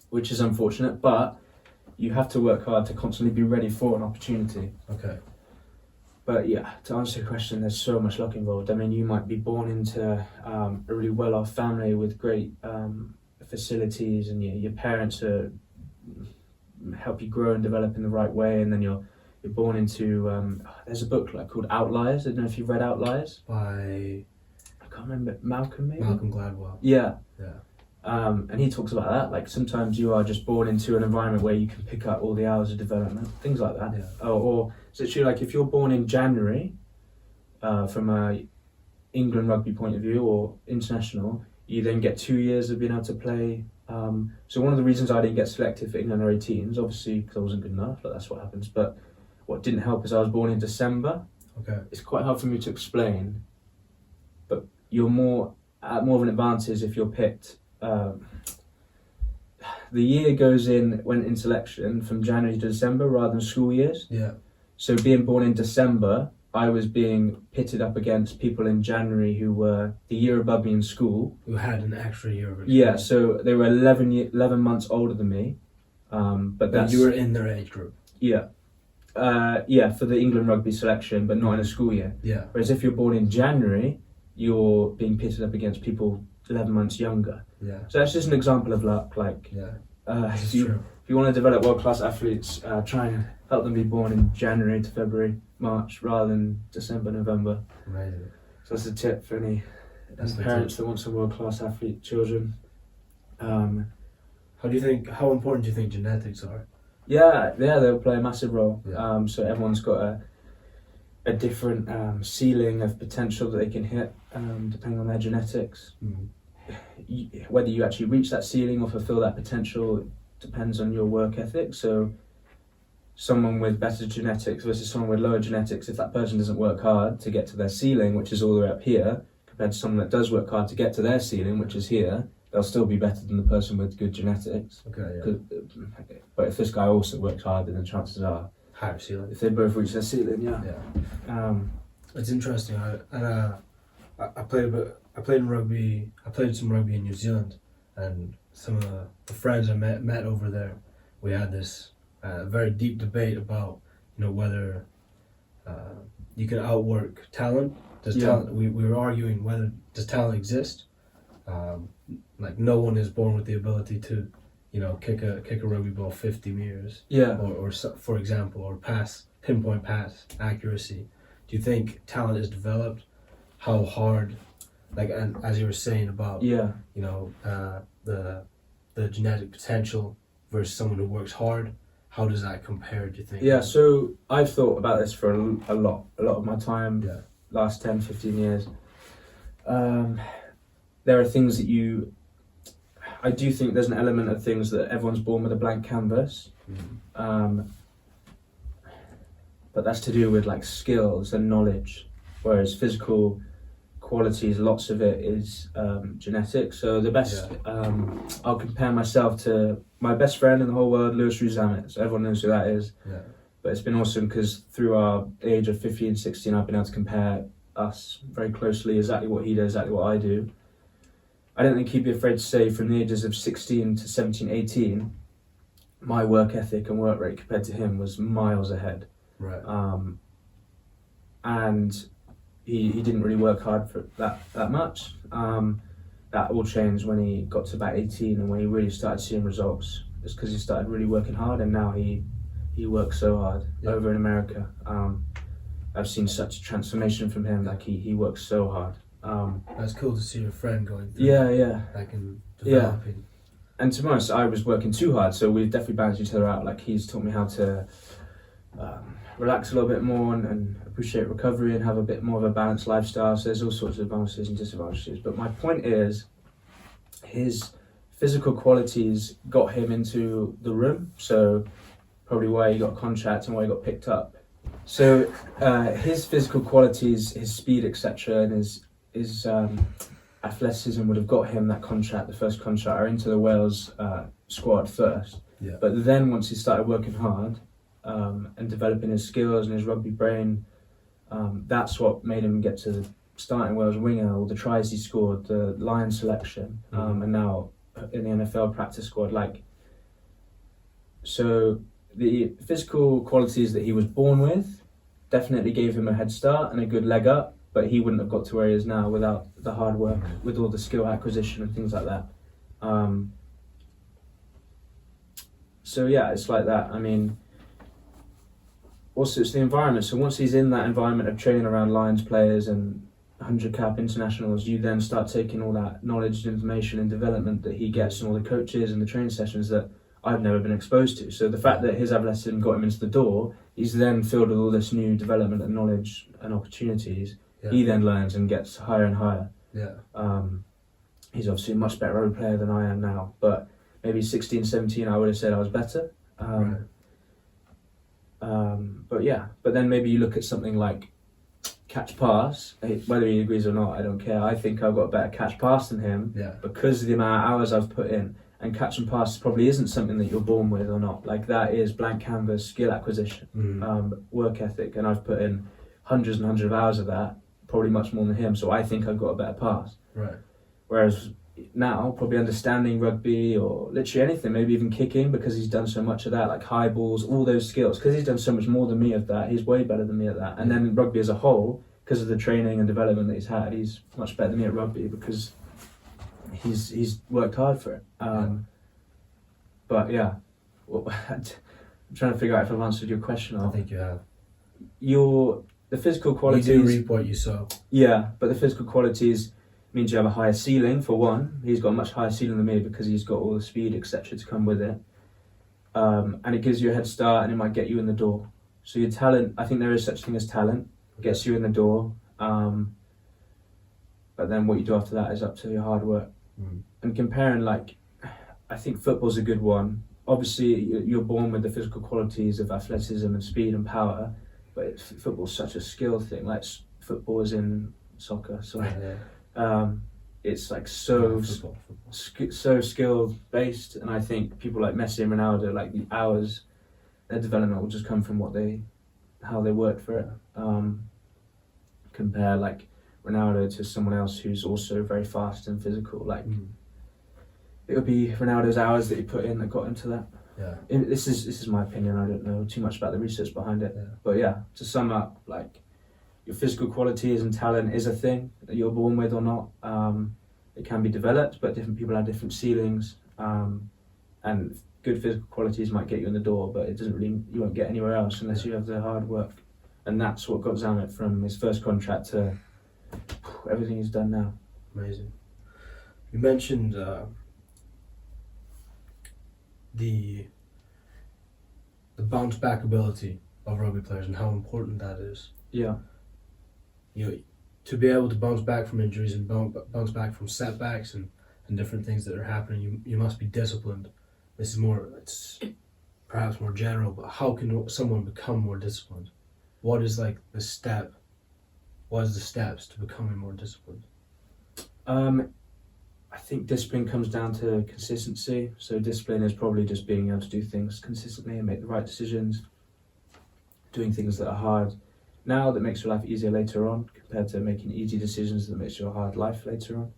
Which is unfortunate, but you have to work hard to constantly be ready for an opportunity. Okay. But yeah, to answer your question, there's so much luck involved. I mean, you might be born into a really well-off family with great facilities, and your parents help you grow and develop in the right way, and then you're born into. There's a book called Outliers. I don't know if you've read Outliers. By I can't remember. Malcolm, maybe. Malcolm Gladwell. Yeah. Yeah. And he talks about that. Like, sometimes you are just born into an environment where you can pick up all the hours of development, things like that. Yeah. Or it's actually like if you're born in January, from a England rugby point of view or international, you then get 2 years of being able to play. So one of the reasons I didn't get selected for England under 18s, obviously because I wasn't good enough, that's what happens. But what didn't help is I was born in December. Okay. It's quite hard for me to explain, but you're more of an advantage if you're picked. The year went in selection from January to December rather than school years. Yeah. So being born in December, I was being pitted up against people in January who were the year above me in school. Who had an extra year of experience. Yeah, so they were 11 months older than me. But you were in their age group. Yeah. For the England rugby selection, but not in a school year. Yeah. Whereas if you're born in January, you're being pitted up against people 11 months younger. Yeah. So that's just an example of luck. Like, Yeah. if you want to develop world-class athletes, try and help them be born in January to February, March, rather than December, November. Amazing. So that's a tip for any parents that want some world-class athlete children. How important do you think genetics are? Yeah, they'll play a massive role. Yeah. So everyone's got a different ceiling of potential that they can hit, depending on their genetics. Whether you actually reach that ceiling or fulfill that potential depends on your work ethic. So someone with better genetics versus someone with lower genetics, if that person doesn't work hard to get to their ceiling, which is all the way up here, compared to someone that does work hard to get to their ceiling, which is here, they'll still be better than the person with good genetics. Okay, yeah. But if this guy also works harder, then chances are Higher ceiling. if they both reach their ceiling, Yeah. It's interesting. I played in rugby. I played some rugby in New Zealand, and some of the friends I met over there, we had this very deep debate about whether you can outwork talent. Talent? We were arguing whether does talent exist. Like, no one is born with the ability to kick a rugby ball 50 meters. Yeah. Or for example, or pinpoint pass accuracy. Do you think talent is developed? How hard, and as you were saying about the genetic potential versus someone who works hard, how does that compare, do you think? Yeah, so I've thought about this for a lot of my time, Yeah. last 10, 15 years. There are things that I do think there's an element of things that everyone's born with a blank canvas, but that's to do with like skills and knowledge, whereas physical qualities, lots of it is genetic. So the best, I'll compare myself to my best friend in the whole world, Lewis Ruzamet. Everyone knows who that is. Yeah. But it's been awesome because through our age of 15, 16, I've been able to compare us very closely, exactly what he does, exactly what I do. I don't think he'd be afraid to say from the ages of 16 to 17, 18, my work ethic and work rate compared to him was miles ahead. Right. And he didn't really work hard for that much. That all changed when he got to about 18 and when he really started seeing results. It's because he started really working hard, and now he works so hard over in America. I've seen such a transformation from him. Like he works so hard. That's cool to see your friend going through. Yeah. Like and developing. And to be honest, I was working too hard, so we've definitely balanced each other out. Like he's taught me how to relax a little bit more and appreciate recovery and have a bit more of a balanced lifestyle. So there's all sorts of advantages and disadvantages. But my point is, his physical qualities got him into the room. So probably why he got a contract and why he got picked up. So his physical qualities, his speed, etc., and his athleticism would have got him that contract, the first contract, or into the Wales squad first. Yeah. But then once he started working hard and developing his skills and his rugby brain, that's what made him get to the starting Wales winger, all the tries he scored, the Lions selection, and now in the NFL practice squad. So the physical qualities that he was born with definitely gave him a head start and a good leg up, but he wouldn't have got to where he is now without the hard work, with all the skill acquisition and things like that. So yeah, it's like that. I mean, also it's the environment. So once he's in that environment of training around Lions players and 100 cap internationals, you then start taking all that knowledge and information and development that he gets and all the coaches and the training sessions that I've never been exposed to. So the fact that his athleticism got him into the door, he's then filled with all this new development and knowledge and opportunities. Yeah. He then learns and gets higher and higher. Yeah. He's obviously a much better rugby player than I am now, but maybe 16, 17 I would have said I was better. But then maybe you look at something like catch pass, whether he agrees or not, I don't care. I think I've got a better catch pass than him because of the amount of hours I've put in. And catch and pass probably isn't something that you're born with or not. Like that is blank canvas, skill acquisition, work ethic, and I've put in hundreds and hundreds of hours of that, probably much more than him. So I think I've got a better pass. Right. Whereas now, probably understanding rugby or literally anything, maybe even kicking, because he's done so much of that, like high balls, all those skills, because he's done so much more than me of that. He's way better than me at that. And then rugby as a whole, because of the training and development that he's had, he's much better than me at rugby because he's worked hard for it. But yeah, I'm trying to figure out if I've answered your question. I think you have. The physical qualities. You do reap what you sow. Yeah, but the physical qualities means you have a higher ceiling for one. He's got a much higher ceiling than me because he's got all the speed, etc., to come with it. And it gives you a head start, and it might get you in the door. So your talent, I think there is such thing as talent, gets you in the door. But then what you do after that is up to your hard work. And comparing, I think football's a good one. Obviously, you're born with the physical qualities of athleticism and speed and power, but football's such a skill thing. Like football is in soccer, so it's like so skill based. And I think people like Messi and Ronaldo, like the hours, their development will just come from how they worked for it. Compare like Ronaldo to someone else who's also very fast and physical, it would be Ronaldo's hours that he put in that got into that. Yeah. This is my opinion. I don't know too much about the research behind it. Yeah. But yeah, to sum up, your physical qualities and talent is a thing that you're born with or not. It can be developed, but different people have different ceilings. And good physical qualities might get you in the door, but you won't get anywhere else unless you have the hard work. And that's what got Zamet from his first contract to everything he's done now. Amazing. You mentioned... the, bounce back ability of rugby players and how important that is. Yeah. You know, to be able to bounce back from injuries and bounce back from setbacks and different things that are happening, you must be disciplined. It's perhaps more general, but how can someone become more disciplined? What is like the step? What is the steps to becoming more disciplined? I think discipline comes down to consistency. So discipline is probably just being able to do things consistently and make the right decisions, doing things that are hard now that makes your life easier later on, compared to making easy decisions that makes your hard life later on.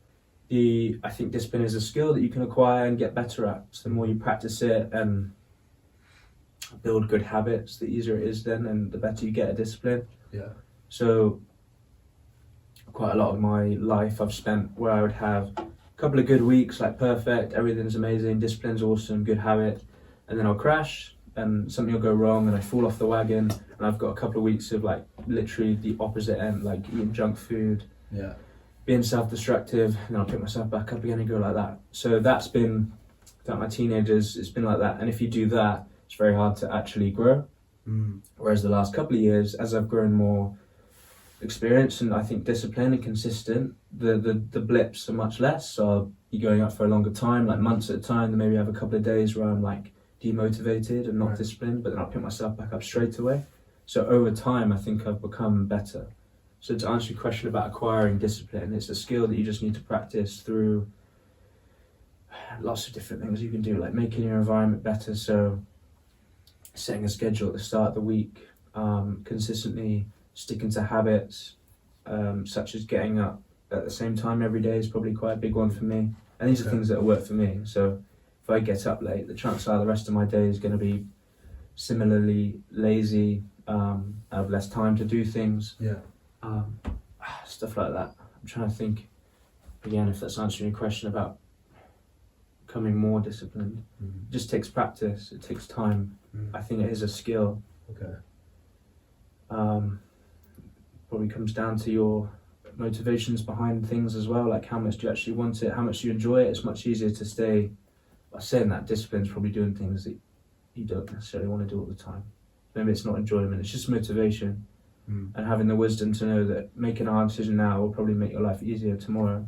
I think discipline is a skill that you can acquire and get better at. So the more you practice it and build good habits, the easier it is then, and the better you get at discipline. Yeah. So quite a lot of my life I've spent where I would have a couple of good weeks, like perfect, everything's amazing, discipline's awesome, good habit, and then I'll crash and something will go wrong and I fall off the wagon, and I've got a couple of weeks of like literally the opposite end, like eating junk food, being self-destructive, and then I'll pick myself back up again and go like that. So that's been, throughout my teenagers, it's been like that. And if you do that, it's very hard to actually grow. Whereas the last couple of years, as I've grown more experience and I think discipline and consistent, the blips are much less. So I'll be going up for a longer time, like months at a time, then maybe have a couple of days where I'm like demotivated and not disciplined, but then I'll pick myself back up straight away. So over time, I think I've become better. So to answer your question about acquiring discipline, it's a skill that you just need to practice through lots of different things you can do, like making your environment better. So setting a schedule at the start of the week, consistently sticking to habits, such as getting up at the same time every day is probably quite a big one for me. And these are things that work for me. So if I get up late, the chances are the rest of my day is going to be similarly lazy, I have less time to do things. Stuff like that. I'm trying to think, again, if that's answering your question about becoming more disciplined. It just takes practice, it takes time. I think it is a skill. Probably comes down to your motivations behind things as well, like how much do you actually want it, how much do you enjoy it. It's much easier to stay, by saying that, discipline's probably doing things that you don't necessarily want to do all the time. Maybe it's not enjoyment, it's just motivation. And having the wisdom to know that making a hard decision now will probably make your life easier tomorrow.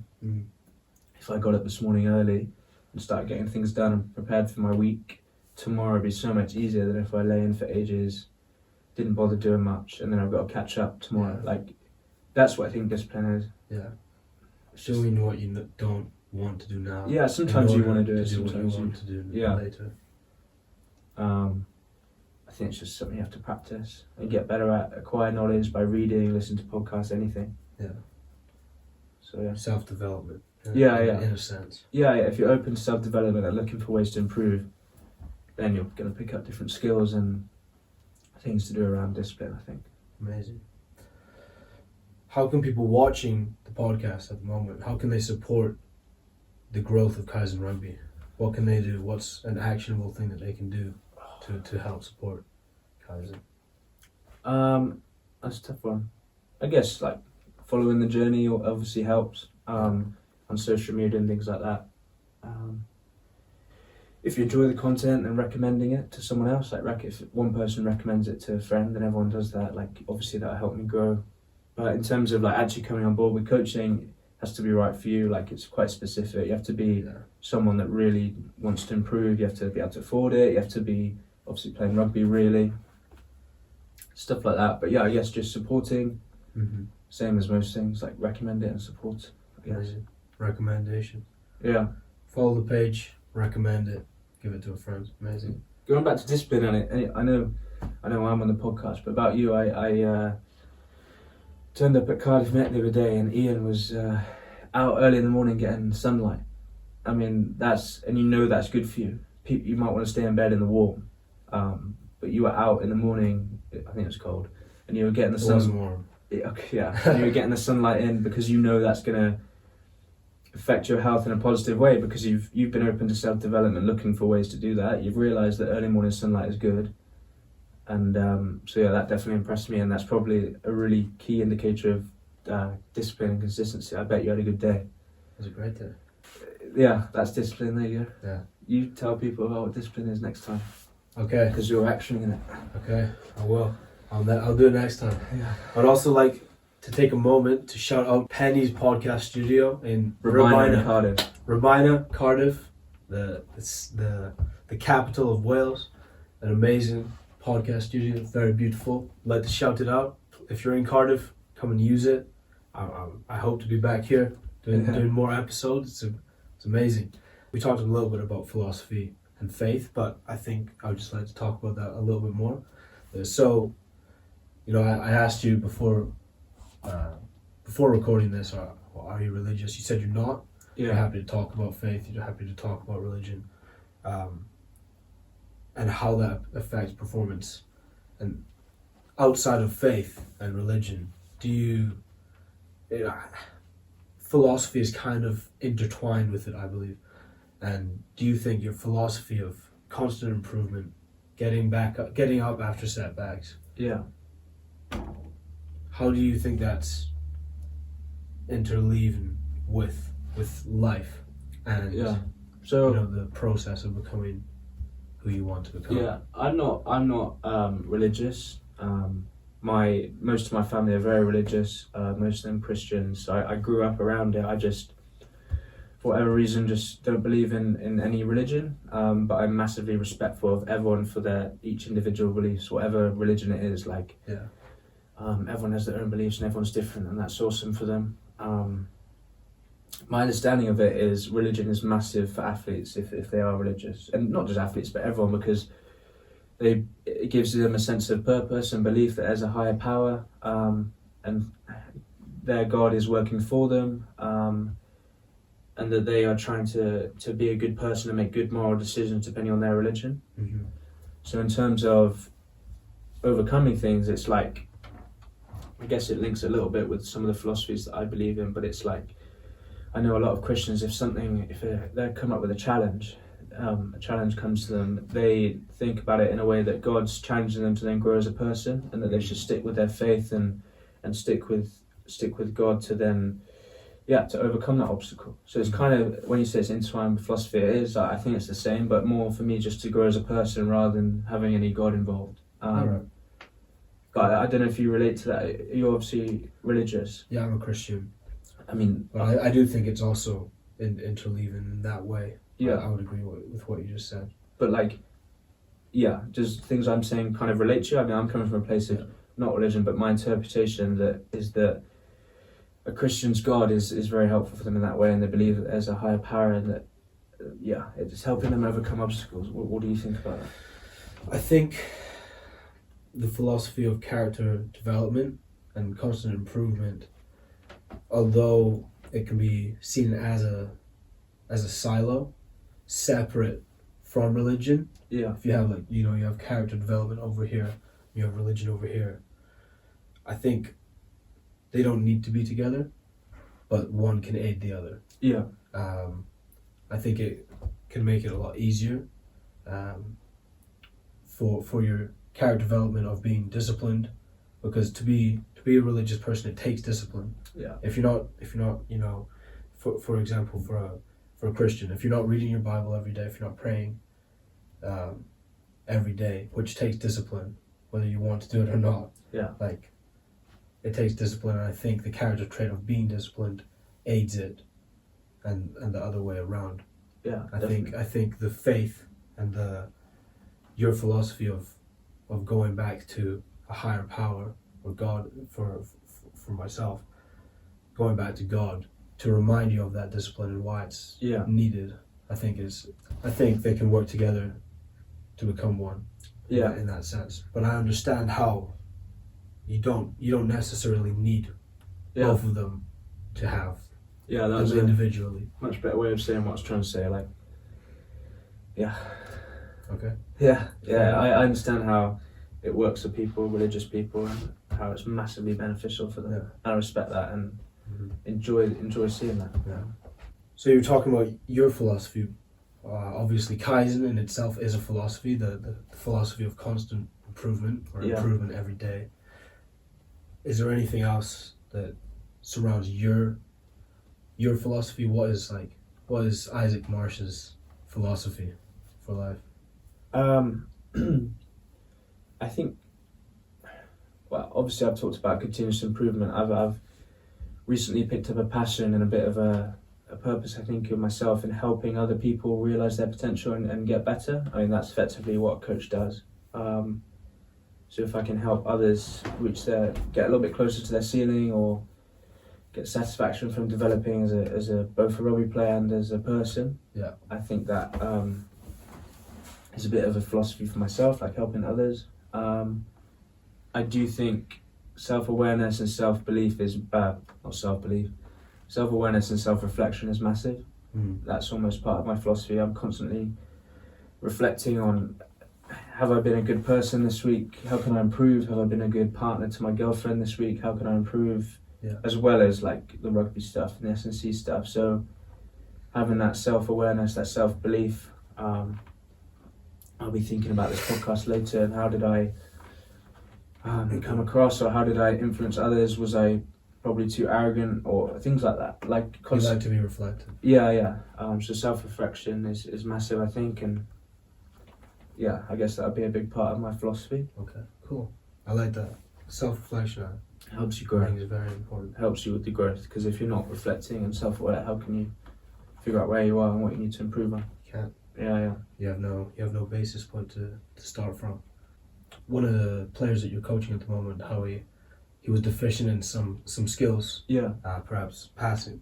If I got up this morning early and started getting things done and prepared for my week, tomorrow would be so much easier than if I lay in for ages, didn't bother doing much, and then I've got to catch up tomorrow. Like, that's what I think discipline is. Doing what you don't want to do now. Yeah, sometimes you want to do it, sometimes sometimes you want to do later. I think it's just something you have to practice and get better at, acquire knowledge by reading, listening to podcasts, anything. So Self-development. In a sense. If you're open to self-development and looking for ways to improve, then you're going to pick up different skills and things to do around discipline, I think. Amazing. How can people watching the podcast at the moment, how can they support the growth of Kaizen Rugby? What can they do? What's an actionable thing that they can do to help support Kaizen? That's a tough one. I guess like following the journey obviously helps, on social media and things like that. If you enjoy the content, then recommending it to someone else, like if one person recommends it to a friend, then everyone does that, like obviously that'll help me grow. But in terms of like actually coming on board with coaching, it has to be right for you. Like it's quite specific. You have to be someone that really wants to improve. You have to be able to afford it. You have to be obviously playing rugby really. Stuff like that. But yeah, I guess just supporting. Same as most things, like recommend it and support, I guess. Recommendation. Yeah. Follow the page, recommend it, give it to a friend. Amazing. Going back to discipline on it, and I know I'm on the podcast, but about you, I turned up at Cardiff Met the other day and Iain was out early in the morning getting sunlight. I mean, that's good for you. You might want to stay in bed in the warm, but you were out in the morning, I think it was cold, and you were getting the sun. It was warm. And you were getting the sunlight in because you know that's going to affect your health in a positive way, because you've been open to self-development, looking for ways to do that. You've realised that early morning sunlight is good. And that definitely impressed me, and that's probably a really key indicator of discipline and consistency. I bet you had a good day. It was a great day. Yeah, that's discipline, there you go. Yeah. You tell people about what discipline is next time. Okay. because you're actioning in it. Okay. I will. I'll do it next time. Yeah. I'd also like to take a moment to shout out Penny's podcast studio in Rabina, Cardiff. Rabina, Cardiff, it's the capital of Wales. An amazing podcast studio, very beautiful. I'd like to shout it out. If you're in Cardiff, come and use it. I hope to be back here doing more episodes. It's amazing. We talked a little bit about philosophy and faith, but I think I would just like to talk about that a little bit more. So, I asked you before recording this, are you religious? You said you're not. Yeah. You're happy to talk about faith. You're happy to talk about religion, and how that affects performance. And outside of faith and religion, philosophy is kind of intertwined with it, I believe. And do you think your philosophy of constant improvement, getting up after setbacks, Yeah. how do you think that's interleaving with life and So the process of becoming who you want to become? yeah, I'm not religious. Most of my family are very religious. Most of them Christians. I grew up around it. I just, for whatever reason, just don't believe in any religion. But I'm massively respectful of everyone for their each individual beliefs, whatever religion it is. Like, everyone has their own beliefs and everyone's different, and that's awesome for them. My understanding of it is religion is massive for athletes if they are religious, and not just athletes but everyone, because it gives them a sense of purpose and belief that there's a higher power, and their God is working for them, and that they are trying to be a good person and make good moral decisions depending on their religion. Mm-hmm. So in terms of overcoming things, it's like, I guess it links a little bit with some of the philosophies that I believe in, but it's like, I know a lot of Christians, if they come up with a challenge comes to them, they think about it in a way that God's challenging them to then grow as a person, and that they should stick with their faith and stick with God to then, to overcome that obstacle. So it's kind of, when you say it's intertwined with philosophy, it is, I think it's the same, but more for me just to grow as a person rather than having any God involved. Alright. But I don't know if you relate to that. You're obviously religious. Yeah, I'm a Christian. I mean, but I do think it's also interleaving in that way. Yeah, I would agree with what you just said. But does things I'm saying kind of relate to you? I mean, I'm coming from a place of not religion, but my interpretation that a Christian's God is very helpful for them in that way, and they believe that there's a higher power, and that it's helping them overcome obstacles. What do you think about that? I think the philosophy of character development and constant improvement, although it can be seen as a silo, separate from religion. Yeah. If you have you have character development over here, you have religion over here. I think they don't need to be together, but one can aid the other. Yeah. I think it can make it a lot easier for your character development of being disciplined, because to be a religious person, it takes discipline. Yeah. If you're not, for example, for a Christian, if you're not reading your Bible every day, if you're not praying every day, which takes discipline, whether you want to do it or not. Yeah. It takes discipline, and I think the character trait of being disciplined aids it, and the other way around. Yeah. I think the faith and your philosophy of going back to a higher power, or God, for myself, going back to God to remind you of that discipline and why it's needed, I think they can work together to become one. Yeah. In that sense. But I understand how you don't necessarily need both of them to have that them was individually. a much better way of saying what I was trying to say. Okay. I understand how it works for people, religious people, and how it's massively beneficial for them. Yeah. I respect that and enjoy seeing that. Yeah. So you're talking about your philosophy. Obviously, Kaizen in itself is a philosophy, the philosophy of constant improvement, or improvement every day. Is there anything else that surrounds your philosophy? What is Isaac Marsh's philosophy for life? I think, well, obviously I've talked about continuous improvement. I've recently picked up a passion and a bit of a purpose, I think, in myself in helping other people realise their potential and get better. I mean, that's effectively what a coach does. So if I can help others get a little bit closer to their ceiling, or get satisfaction from developing as a both a rugby player and as a person, Yeah. I think that is a bit of a philosophy for myself, like helping others. I do think self-awareness and self-belief is not self-belief. Self-awareness and self-reflection is massive. That's almost part of my philosophy. I'm constantly reflecting on, have I been a good person this week? How can I improve? Have I been a good partner to my girlfriend this week? How can I improve? Yeah. As well as like the rugby stuff and the S&C stuff. So having that self-awareness, that self-belief. I'll be thinking about this podcast later, and how did I come across, or how did I influence others? Was I probably too arrogant, or things like that? Like You like to be reflected. Yeah. So self-reflection is massive, I think, and yeah, I guess that would be a big part of my philosophy. Okay, cool. I like that. Self-reflection, Helps you I grow. think, is very important. Helps you with the growth, because if you're not reflecting and self-aware, how can you figure out where you are and what you need to improve on? You can't. Yeah. You have no basis point to start from. One of the players that you're coaching at the moment, how he was deficient in some skills. Yeah. Perhaps passing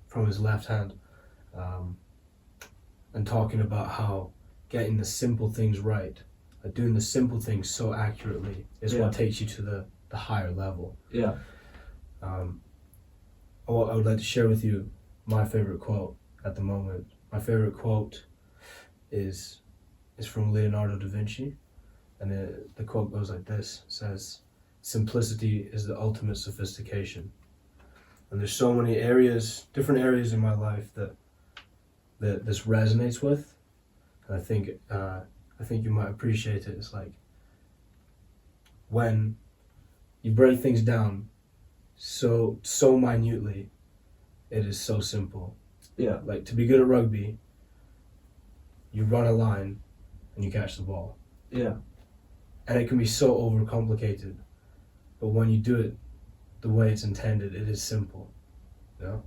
from his left hand, and talking about how getting the simple things right, like doing the simple things so accurately, is what takes you to the higher level. Yeah. I would like to share with you my favorite quote at the moment. My favorite quote is from Leonardo da Vinci, and the quote goes like this. It says, "Simplicity is the ultimate sophistication." And there's so many different areas in my life that this resonates with, and I think you might appreciate it. It's like when you break things down so minutely, it is so simple. Yeah. Like, to be good at rugby, you run a line and you catch the ball. Yeah. And it can be so overcomplicated, but when you do it the way it's intended, it is simple. You know?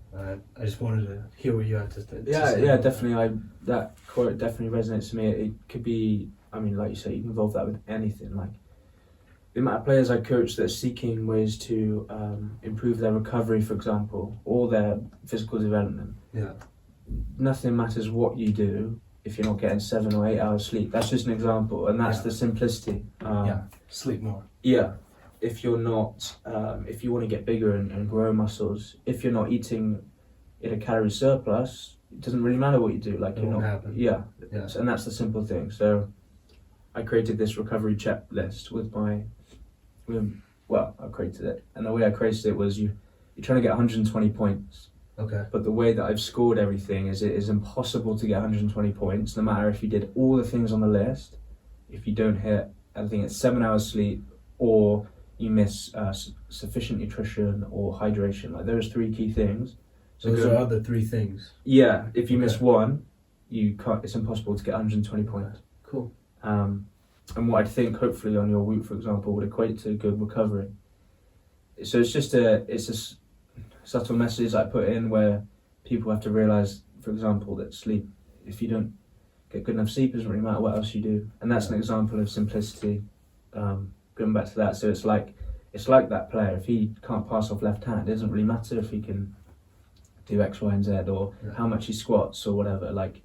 I just wanted to hear what you had to say. Yeah, definitely. That quote definitely resonates to me. It could be, I mean, like you say, you can involve that with anything. Like the amount of players I coach that are seeking ways to improve their recovery, for example, or their physical development. Yeah. Nothing matters what you do if you're not getting 7 or 8 hours sleep. That's just an example, and that's the simplicity. Sleep more. Yeah. If you're not, if you want to get bigger and grow muscles, if you're not eating in a calorie surplus, it doesn't really matter what you do. Like, It you're won't not. happen. Yeah. Yeah. And that's the simple thing. So I created this recovery checklist I created it, and the way I created it was you're trying to get 120 points. Okay. But the way that I've scored everything is it is impossible to get 120 points, no matter if you did all the things on the list. If you don't hit, I think it's 7 hours sleep, or you miss sufficient nutrition or hydration. Like, those 3 key things. So those are the 3 things. Yeah, if you miss one, you can't. It's impossible to get 120 points. Cool. And what I think, hopefully, on your route, for example, would equate to good recovery. So it's just a subtle message I put in, where people have to realise, for example, that sleep, if you don't get good enough sleep, it doesn't really matter what else you do. And that's an example of simplicity. Going back to that, so it's like that player, if he can't pass off left hand, it doesn't really matter if he can do X, Y, and Z, or how much he squats or whatever. Like,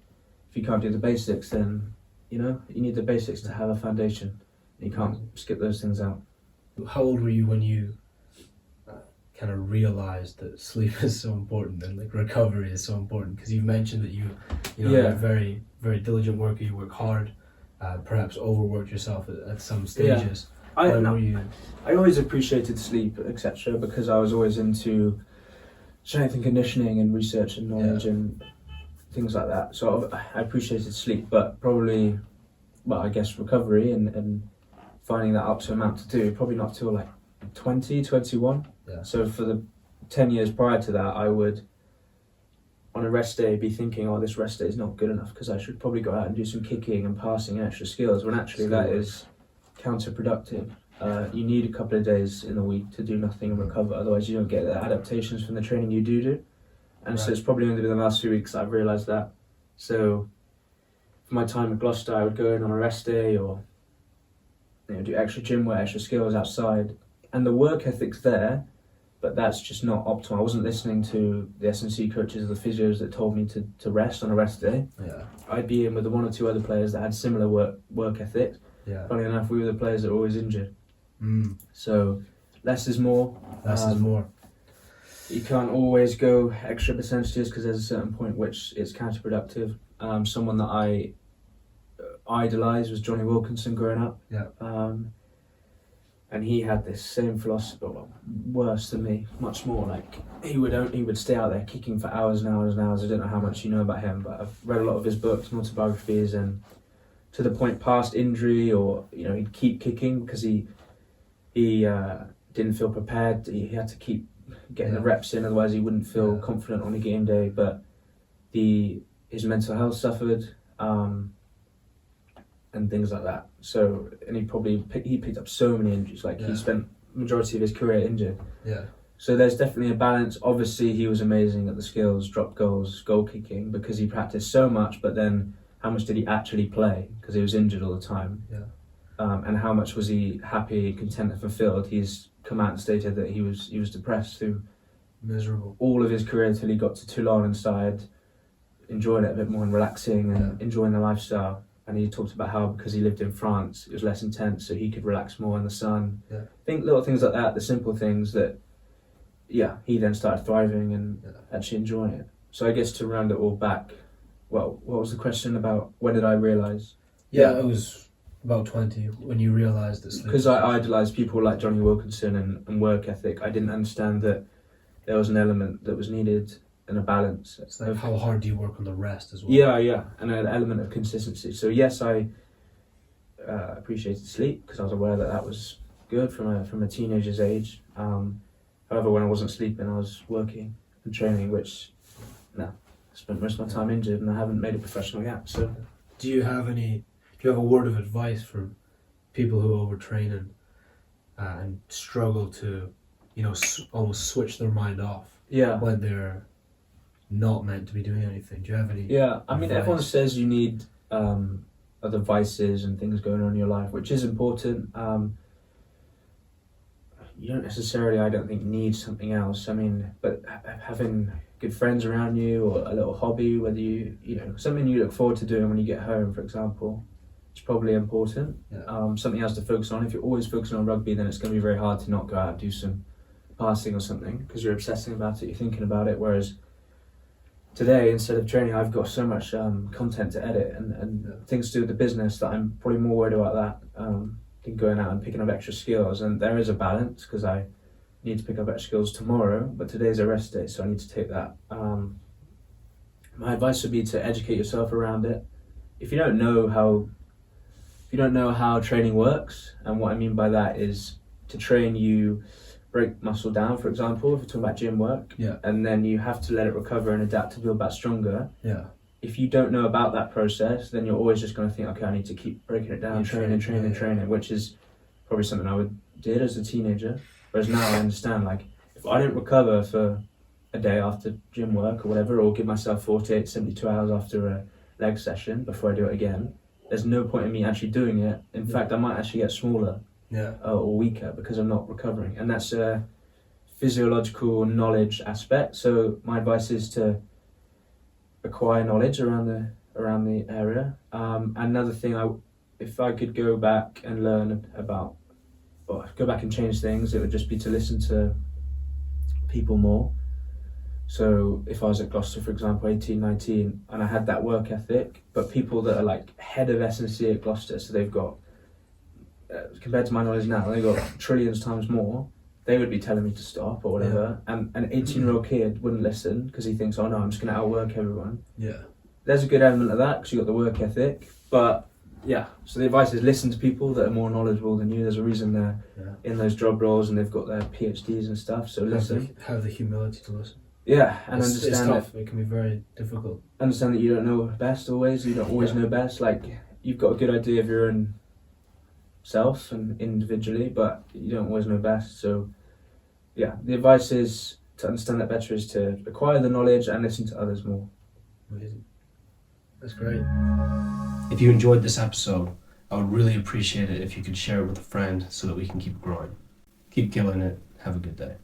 if you can't do the basics, then you need the basics to have a foundation. You can't skip those things out. How old were you when you kind of realized that sleep is so important and like recovery is so important? Because you've mentioned that you're a very, very diligent worker. You work hard, perhaps overworked yourself at some stages. I always appreciated sleep, etc., because I was always into strength and conditioning and research and knowledge and things like that. So I appreciated sleep, but probably, I guess recovery and finding that up to amount to do, probably not till like 20, 21. Yeah. So for the 10 years prior to that, on a rest day be thinking, oh, this rest day is not good enough because I should probably go out and do some kicking and passing and extra skills, when actually that is counterproductive. You need a couple of days in the week to do nothing and recover, otherwise you don't get the adaptations from the training you do. And so it's probably only been the last few weeks that I've realised that. So for my time at Gloucester, I would go in on a rest day or do extra gym work, extra skills outside, and the work ethic's there, but that's just not optimal. I wasn't listening to the S&C coaches or the physios that told me to rest on a rest day. I'd be in with the one or two other players that had similar work ethics. Funny enough, we were the players that were always injured. So less is more. Less is more. You can't always go extra percentages because there's a certain point which it's counterproductive. Someone that I idolised was Johnny Wilkinson growing up. And he had this same philosophy, well, worse than me, much more. Like he would stay out there kicking for hours and hours and hours. I don't know how much you know about him, but I've read a lot of his books and autobiographies, and to the point past injury, or he'd keep kicking because he didn't feel prepared. He had to keep getting the reps in, otherwise he wouldn't feel confident on a game day. But his mental health suffered, and things like that. So, and he picked up so many injuries. Like he spent the majority of his career injured. So there's definitely a balance. Obviously he was amazing at the skills, drop goals, goal kicking, because he practiced so much, but then how much did he actually play? Because he was injured all the time. And how much was he happy, content and fulfilled? He's come out and stated that he was depressed through miserable all of his career till he got to Toulon and started enjoying it a bit more and relaxing and enjoying the lifestyle. And he talked about how because he lived in France, it was less intense, so he could relax more in the sun. I think little things like that, the simple things that, he then started thriving and actually enjoying it. So I guess to round it all back, well, what was the question about when did I realise? It was about 20 when you realised this. Because I idolised people like Johnny Wilkinson and work ethic, I didn't understand that there was an element that was needed and a balance. It's like how hard do you work on the rest as well? And an element of consistency. So yes, I appreciated sleep because I was aware that was good from a teenager's age. However, when I wasn't sleeping, I was working and training, which I spent most of my time injured and I haven't made a professional yet. So, do you have a word of advice for people who overtrain and struggle to, almost switch their mind off when they're not meant to be doing anything? Do you have any I mean, everyone says you need other vices and things going on in your life, which is important. You don't necessarily, I don't think, need something else. I mean, but having good friends around you, or a little hobby, whether something you look forward to doing when you get home, for example, it's probably important. Something else to focus on. If you're always focusing on rugby, then it's going to be very hard to not go out and do some passing or something because you're obsessing about it, you're thinking about it. Whereas today, instead of training, I've got so much content to edit and things to do with the business that I'm probably more worried about that than going out and picking up extra skills. And there is a balance because I need to pick up extra skills tomorrow, but today's a rest day, so I need to take that. My advice would be to educate yourself around it. If you don't know how training works, and what I mean by that is to train, you break muscle down, for example, if you're talking about gym work, and then you have to let it recover and adapt to build back stronger. If you don't know about that process, then you're always just going to think, okay, I need to keep breaking it down, training, which is probably something I did as a teenager. Whereas now I understand, like, if I didn't recover for a day after gym work or whatever, or give myself 48, 72 hours after a leg session before I do it again, there's no point in me actually doing it. In fact, I might actually get smaller or weaker because I'm not recovering. And that's a physiological knowledge aspect. So my advice is to acquire knowledge around the area. Another thing, if I could go back and learn about, or go back and change things, it would just be to listen to people more. So if I was at Gloucester, for example, 18, 19, and I had that work ethic, but people that are like head of S&C at Gloucester, so they've got, compared to my knowledge now, they've got trillions times more, they would be telling me to stop or whatever. And an 18-year-old kid wouldn't listen because he thinks, oh no, I'm just going to outwork everyone. There's a good element of that because you've got the work ethic. But so the advice is listen to people that are more knowledgeable than you. There's a reason they're in those job roles and they've got their PhDs and stuff, so listen. Have the humility to listen. Yeah, and it's understand that tough. It can be very difficult. understand that you don't know best always. You don't always know best. Like, you've got a good idea of your own self and individually, but you don't always know best. So yeah, the advice is to understand that better is to acquire the knowledge and listen to others more. Amazing. That's great. If you enjoyed this episode, I would really appreciate it if you could share it with a friend so that we can keep growing. Keep killing it. Have a good day.